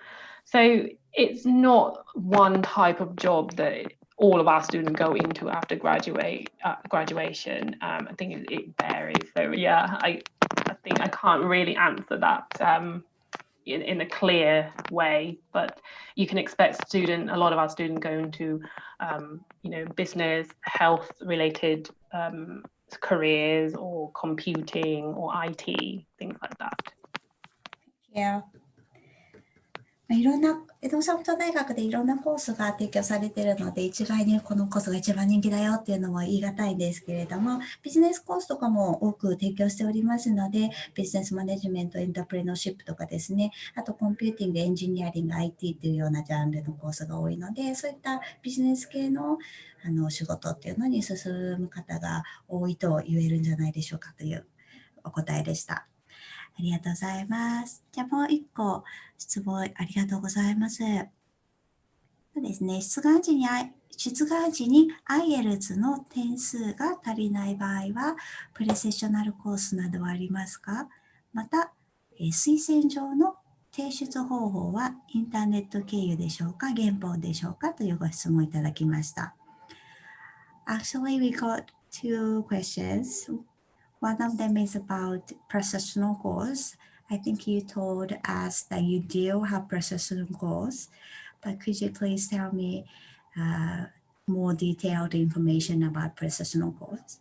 Speaker 3: So it's not one type of job that all of our students go into after graduation. I think it varies. So yeah, I think I can't really answer that in a clear way, but you can expect a lot of our students go into business, health related careers or computing or IT, things like that.
Speaker 2: Yeah. いろんな、ノーサンプトン大学でいろんなコースが提供されているので、一概にこのコースが一番人気だよっていうのは言い難いんですけれども、ビジネスコースとかも多く提供しておりますので、ビジネスマネジメント、エンタープレノーシップとかですね、あとコンピューティング、エンジニアリング、IT というようなジャンルのコースが多いので、そういったビジネス系の仕事っていうのに進む方が多いと言えるんじゃないでしょうかというお答えでした。ありがとうございます。じゃあもう一個質問ありがとうございます。そうですね、出願時に IELTS の点数が足りない場合は、プレセッショナルコースなどはありますか？また、推薦状の提出方法はインターネット経由でしょうか？原本でしょうか？というご質問いただきました。Actually, we got two questions.One of them is about professional course. I think you told us that you do have professional course, but could you please tell me more detailed information about professional course?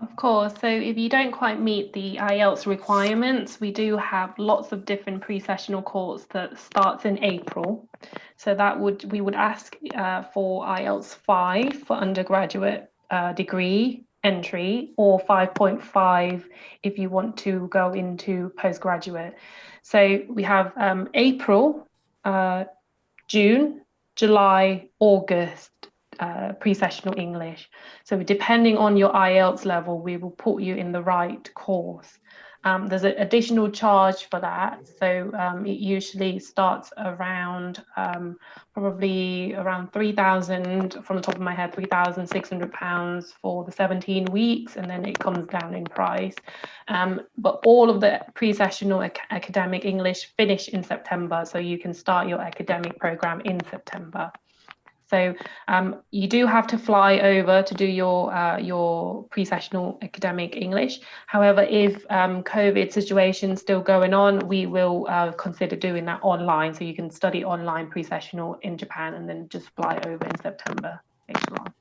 Speaker 3: Of course. So if you don't quite meet the IELTS requirements, we do have lots of different pre-sessional course that starts in April. So we would ask for IELTS 5 for undergraduate degree entry or 5.5 if you want to go into postgraduate. So we have April, June, July, August pre-sessional English. So depending on your IELTS level, we will put you in the right course. There's an additional charge for that. So it usually starts around probably around 3,000 from the top of my head, £3,600 for the 17 weeks, and then it comes down in price. But all of the pre-sessional academic English finish in September, so you can start your academic program in September. So you do have to fly over to do your pre-sessional academic English. However, if COVID situation is still going on, we will consider doing that online. So you can study online pre-sessional in Japan and then just fly over in September later on.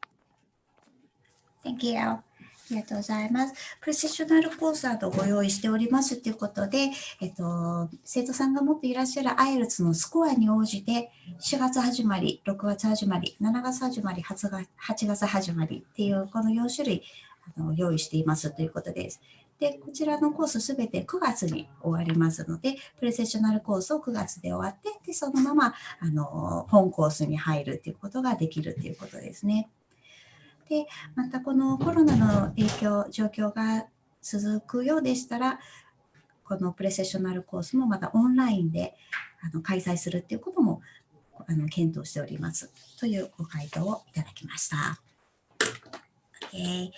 Speaker 2: Thank you. ありがとうございます。プロフェッショナルコースご用意しておりますということで、生徒さんが持っていらっしゃる IELTS のスコアに応じて、4月始まり、6月始まり、7月始まり、8月始まりっていうこの4種類用意していますということです。で、こちらのコースすべて9月に終わりますので、プロフェッショナルコースを9月で終わって、でそのまま本コースに入るということができるということですね。で、またこのコロナの状況が続くようでしたら、このプレセッショナルコースもまたオンラインで開催するっていうことも検討しておりますというご回答をいただきました。Okay.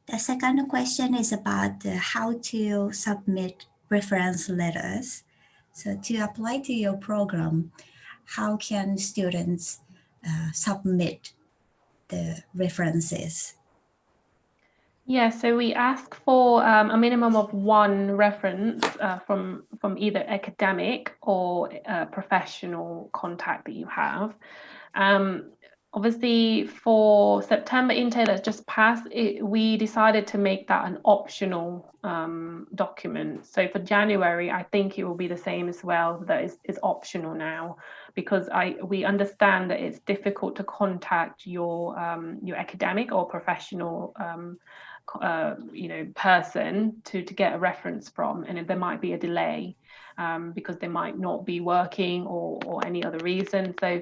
Speaker 2: The second question is about how to submit reference letters. So to apply to your program, how can students submit the references?
Speaker 3: Yeah, so we ask for a minimum of one reference from either academic or professional contact that you have. Obviously, for September intake that's just passed, we decided to make that an optional document. So for January, I think it will be the same as well. That is optional now, because we understand that it's difficult to contact your academic or professional person to get a reference from, and there might be a delay because they might not be working or any other reason. So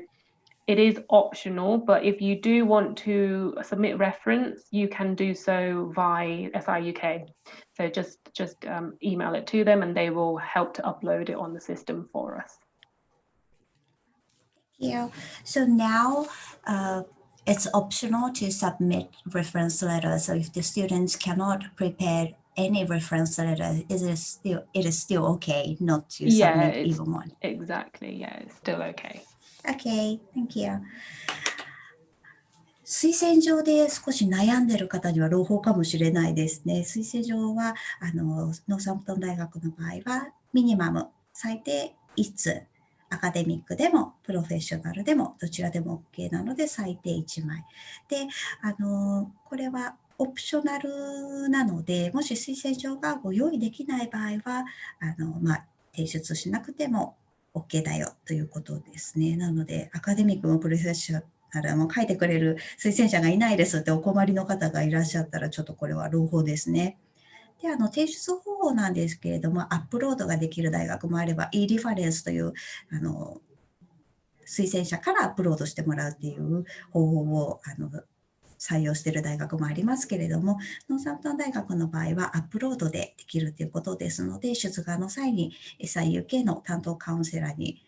Speaker 3: it is optional, but if you do want to submit reference, you can do so via SIUK. So just email it to them and they will help to upload it on the system for us.
Speaker 2: Yeah. So now it's optional to submit reference letters. So if the students cannot prepare any reference letter, it is still okay not to submit even one.
Speaker 3: Exactly. Yeah, it's still okay.
Speaker 2: Okay, thank you. 推薦状で少し悩んでいる方には朗報かもしれないですね。推薦状はノーサンプトン大学の場合はミニマム最低1通、アカデミックでもプロフェッショナルでもどちらでも OK なので最低1枚。で、これはオプショナルなので、もし推薦状がご用意できない場合は提出しなくてもOK だよということですね。なので、アカデミックもプロフェッショナルも書いてくれる推薦者がいないですってお困りの方がいらっしゃったら、ちょっとこれは朗報ですね。で、提出方法なんですけれども、アップロードができる大学もあれば、e リファレンスという推薦者からアップロードしてもらうっていう方法を採用している大学もありますけれども、ノーサンプトン大学の場合はアップロードでできるということですので、出願の際に SIUK の担当カウンセラーに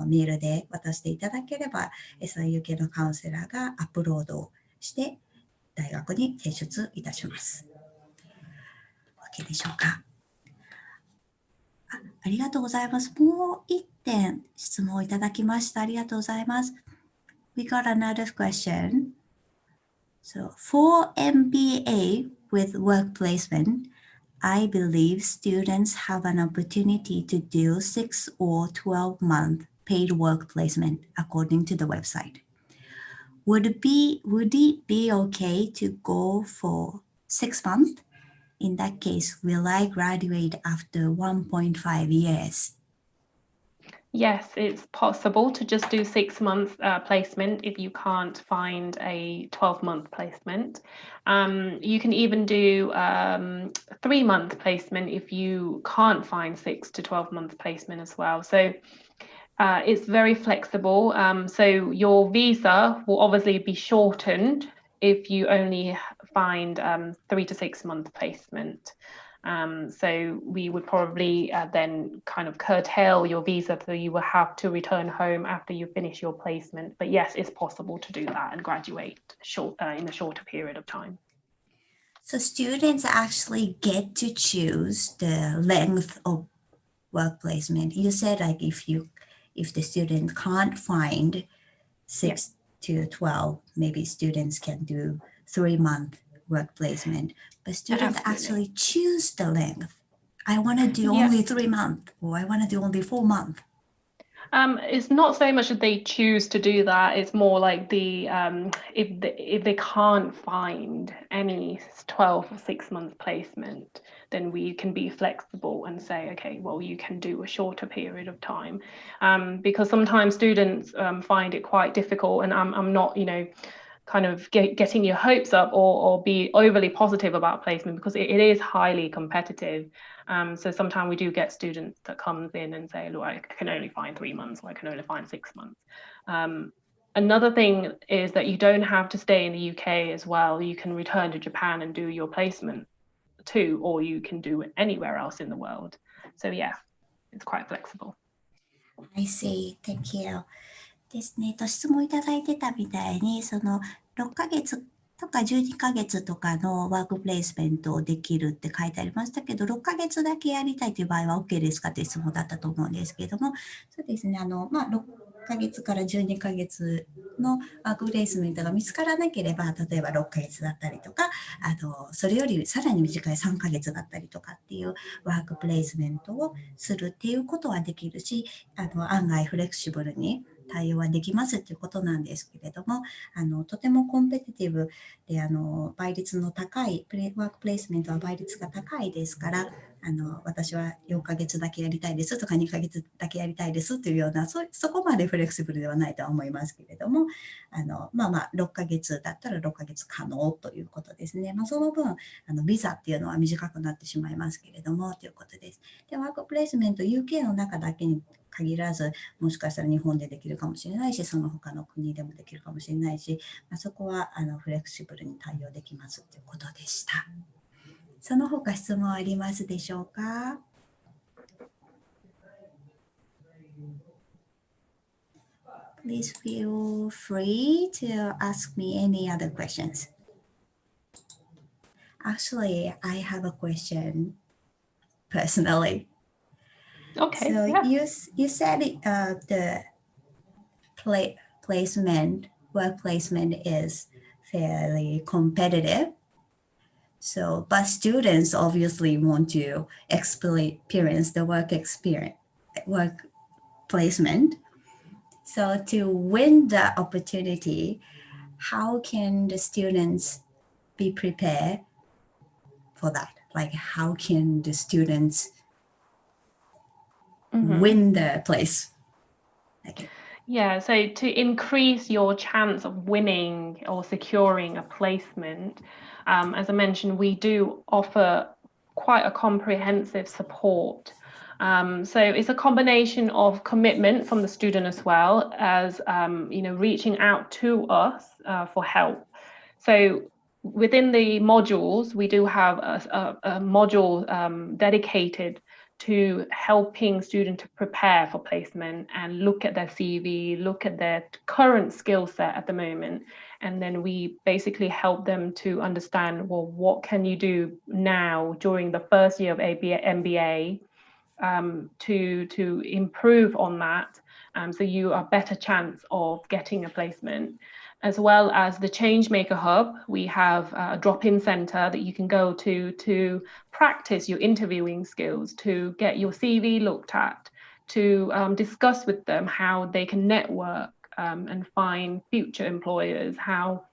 Speaker 2: メールで渡していただければ、SIUK のカウンセラーがアップロードをして大学に提出いたします。OK でしょうか。ありがとうございます。もう1点質問をいただきました。ありがとうございます。We got another question. So for MBA with work placement, I believe students have an opportunity to do 6 or 12-month paid work placement according to the website. Would it be okay to go for 6 months? In that case, will I graduate after 1.5 years?
Speaker 3: Yes, it's possible to just do 6 months placement if you can't find a 12-month placement. You can even do 3-month placement if you can't find 6 to 12-month placement as well. So it's very flexible. So your visa will obviously be shortened if you only find 3 to 6 month placement. So we would probably then kind of curtail your visa, so you will have to return home after you finish your placement. But yes, it's possible to do that and graduate in a shorter period of time.
Speaker 2: So students actually get to choose the length of work placement. You said like if the student can't find 6 to 12, maybe students can do 3-month work placement, but students actually choose the length. I want to do only 3 months, or I want to do only 4 months.
Speaker 3: It's not so much that they choose to do that. It's more like if they can't find any 12 or 6-month placement, then we can be flexible and say, okay, well, you can do a shorter period of time, because sometimes students find it quite difficult, and I'm not, kind of getting your hopes up or be overly positive about placement, because it is highly competitive. So sometimes we do get students that comes in and say, look, I can only find 3 months, or I can only find 6 months. Another thing is that you don't have to stay in the UK as well. You can return to Japan and do your placement too, or you can do it anywhere else in the world. So yeah, it's quite flexible.
Speaker 2: I see. Thank you. ですね。質問いただいてたみたいに、その6ヶ月とか12ヶ月とかのワークプレイスメントをできるって書いてありましたけど、6ヶ月だけやりたいという場合は OK ですかって質問だったと思うんですけれども、そうですね。6ヶ月から12ヶ月のワークプレイスメントが見つからなければ、例えば6ヶ月だったりとか、それよりさらに短い3ヶ月だったりとかっていうワークプレイスメントをするっていうことはできるし、案外フレキシブルに対応はできますということなんですけれども、とてもコンペティティブで倍率の高いワークプレイスメントは倍率が高いですから、私は4ヶ月だけやりたいですとか2ヶ月だけやりたいですというようなそこまでフレキシブルではないとは思いますけれども、6ヶ月だったら6ヶ月可能ということですね。その分ビザっていうのは短くなってしまいますけれどもということです。で、ワークプレイスメント UK の中だけに限らず、もしかしたら日本でできるかもしれないし、その他の国でもできるかもしれないし、そこはフレキシブルに対応できますということでした。その他質問ありますでしょうか？ Please feel free to ask me any other questions. Actually, I have a question personally.
Speaker 3: Okay.
Speaker 2: So
Speaker 3: yeah.
Speaker 2: you said the work placement is fairly competitive. So, but students obviously want to experience the work placement. So to win the opportunity, how can the students be prepared for that? Like, how can the students win the place? Okay.
Speaker 3: Yeah, so to increase your chance of winning or securing a placement, as I mentioned, we do offer quite a comprehensive support. So it's a combination of commitment from the student as well as, reaching out to us for help. So within the modules, we do have a module dedicated to helping students to prepare for placement and look at their CV, look at their current skill set at the moment. And then we basically help them to understand, well, what can you do now during the first year of MBA to improve on that, so you are better chance of getting a placement. As well as the Changemaker Hub, we have a drop-in center that you can go to practice your interviewing skills, to get your CV looked at, to discuss with them how they can network and find future employers, how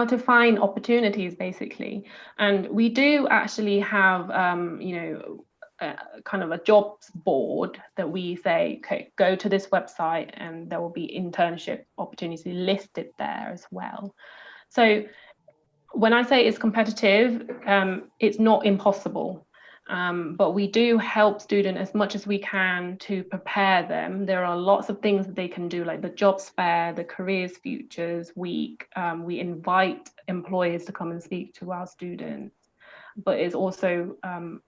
Speaker 3: to find opportunities basically. And we do actually have, kind of a jobs board that we say, okay, go to this website and there will be internship opportunities listed there as well. So when I say it's competitive, it's not impossible, but we do help students as much as we can to prepare them. There are lots of things that they can do, like the jobs fair, the careers futures week. We invite employers to come and speak to our students. But it's also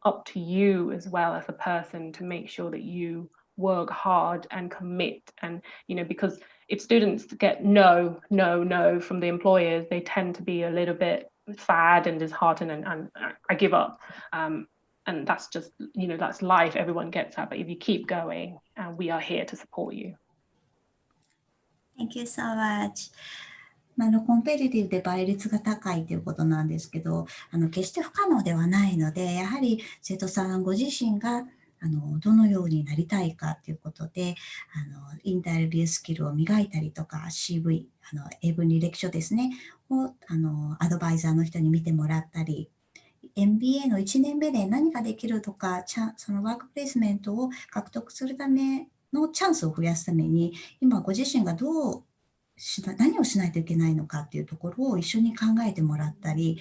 Speaker 3: up to you as well as a person to make sure that you work hard and commit. And, because if students get no from the employers, they tend to be a little bit sad and disheartened and I give up. And that's just, that's life. Everyone gets that. But if you keep going, we are here to support you.
Speaker 2: Thank you so much. コンペティティブで倍率が高いということなんですけど、決して不可能ではないので、やはり生徒さんご自身がどのようになりたいかということで、インタビュースキルを磨いたりとか、CV、英文履歴書ですね、をアドバイザーの人に見てもらったり、MBA の1年目で何ができるとか、そのワークプレイスメントを獲得するためのチャンスを増やすために、今ご自身が何をしないといけないのかっていうところを一緒に考えてもらったり、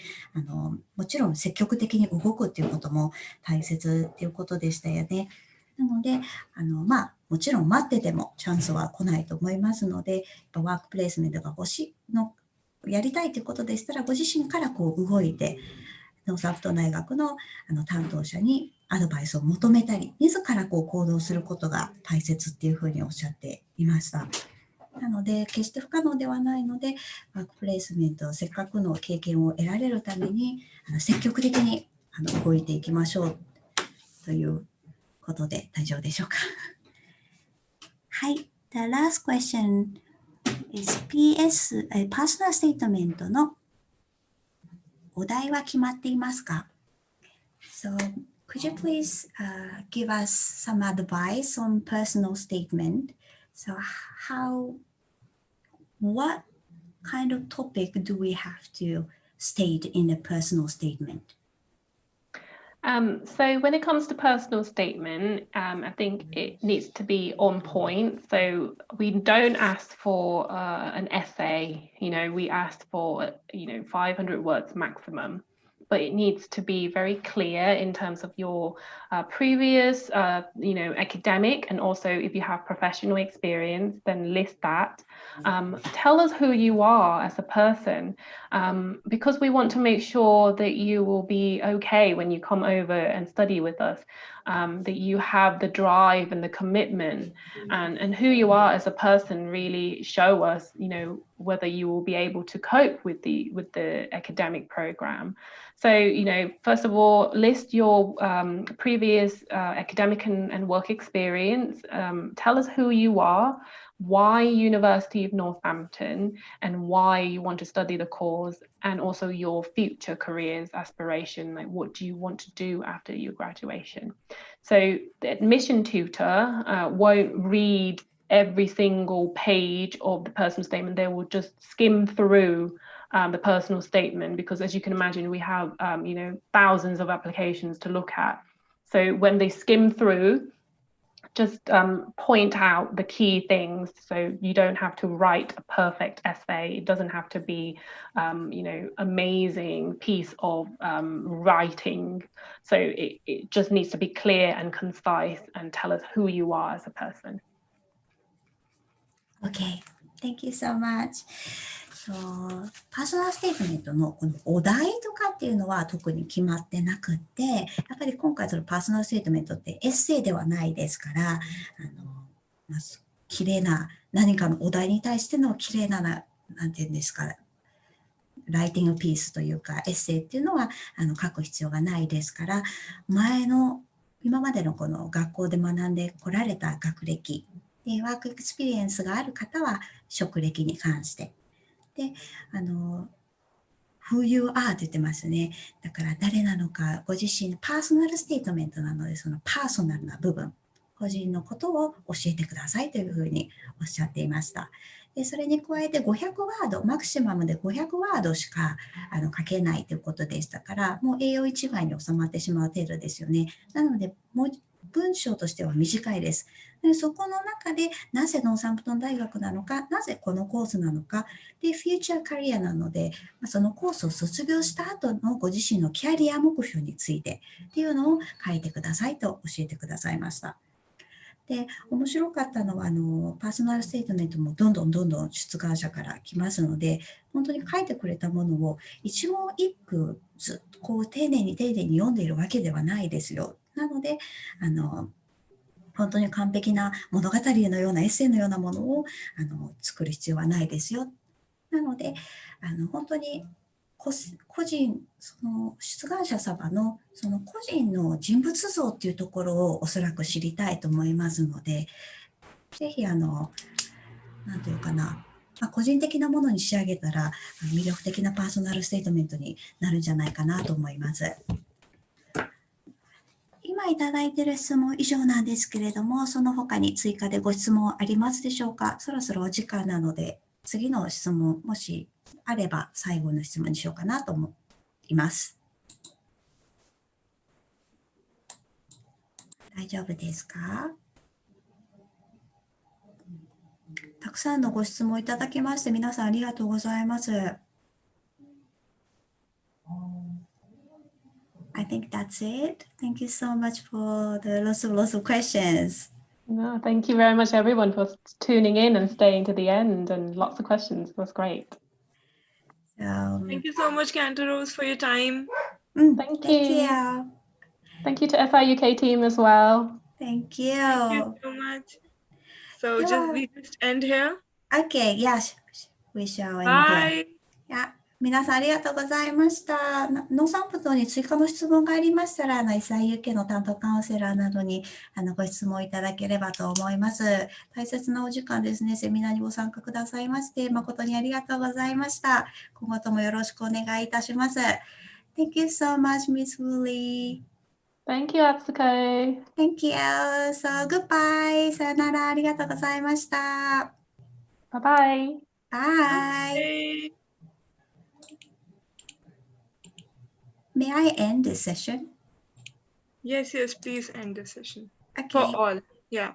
Speaker 2: もちろん積極的に動くっていうことも大切っていうことでしたよね。なので、もちろん待っててもチャンスは来ないと思いますので、ワークプレイスメントがやりたいということでしたら、ご自身から動いて、ノーサンプトン大学の担当者にアドバイスを求めたり、自ら行動することが大切っていうふうにおっしゃっていました。なので、決して不可能ではないので、ワークプレイスメント、せっかくの経験を得られるために、積極的に動いていきましょうということで大丈夫でしょうか。はい。The last question is PS、パーソナルステートメントのお題は決まっていますか？ So, could you please give us some advice on personal statement? So, what kind of topic do we have to state in a personal statement?
Speaker 3: So when it comes to personal statement, I think it needs to be on point. So we don't ask for an essay, we ask for, 500 words maximum. But it needs to be very clear in terms of your previous, academic, and also if you have professional experience, then list that. Tell us who you are as a person, because we want to make sure that you will be okay when you come over and study with us, that you have the drive and the commitment, and who you are as a person really show us, whether you will be able to cope with the academic program. So, first of all, list your previous academic and work experience. Tell us who you are, why University of Northampton, and why you want to study the course, and also your future careers aspiration, like what do you want to do after your graduation. So the admission tutor won't read every single page of the personal statement. They will just skim through the personal statement, because as you can imagine, we have thousands of applications to look at. So when they skim through, just point out the key things. So you don't have to write a perfect essay. It doesn't have to be amazing piece of writing. So it just needs to be clear and concise and tell us who you are as a person.
Speaker 2: Okay, thank you so much. パーソナルステートメントのこのお題とかっていうのは特に決まってなくって、やっぱり今回そのパーソナルステートメントってエッセイではないですから、綺麗な何かのお題に対しての綺麗ななんていうんですか、ライティングピースというかエッセイっていうのは書く必要がないですから、今までのこの学校で学んでこられた学歴でワークエクスペリエンスがある方は職歴に関して。で、who you are って言ってますね。だから誰なのか、ご自身、パーソナルステートメントなので、そのパーソナルな部分、個人のことを教えてくださいというふうにおっしゃっていました。で、それに加えて500ワード、マクシマムで500ワードしか書けないということでしたから、もう A4 1枚に収まってしまう程度ですよね。なので、文章としては短いです。でそこの中でなぜノーサンプトン大学なのか、なぜこのコースなのか、で、フューチャーキャリアなので、そのコースを卒業した後のご自身のキャリア目標についてっていうのを書いてくださいと教えてくださいました。で、面白かったのはパーソナルステートメントもどんどん出願者から来ますので、本当に書いてくれたものを一語一句ずっと丁寧に読んでいるわけではないですよ。なので、本当に完璧な物語のようなエッセイのようなものを作る必要はないですよ。なので、本当に個人、その出願者様のその個人の人物像っていうところをおそらく知りたいと思いますので、ぜひなんていうかな、個人的なものに仕上げたら魅力的なパーソナルステートメントになるんじゃないかなと思います。今いただいている質問以上なんですけれども、その他に追加でご質問ありますでしょうか？そろそろお時間なので、次の質問、もしあれば最後の質問にしようかなと思います。大丈夫ですか？たくさんのご質問いただきまして、皆さんありがとうございます。I think that's it. Thank you so much for the lots of questions.
Speaker 3: No, thank you very much, everyone, for tuning in and staying to the end, and lots of questions. It was great.
Speaker 4: Thank you so much, Cantorose, for your time.
Speaker 3: Thank you. Thank you to SIUK team as well.
Speaker 2: Thank you.
Speaker 4: Thank you so much. So we just end here.
Speaker 2: Okay, yes. We shall end
Speaker 4: Bye.
Speaker 2: here. 皆さんありがとうございました。ノーサンプトンに追加の質問がありましたら、SIUK の担当カウンセラーなどにご質問いただければと思います。大切なお時間ですね、セミナーにご参加くださいまして、誠にありがとうございました。今後ともよろしくお願いいたします。Thank you so much, Miss Woolley.
Speaker 3: Thank you, Atsuko.
Speaker 2: Thank you. So, goodbye. さよなら。ありがとうございました。
Speaker 3: Bye-bye.
Speaker 2: Bye. May I end this session?
Speaker 4: Yes, please end the session.
Speaker 2: Okay.
Speaker 4: For all. Yeah.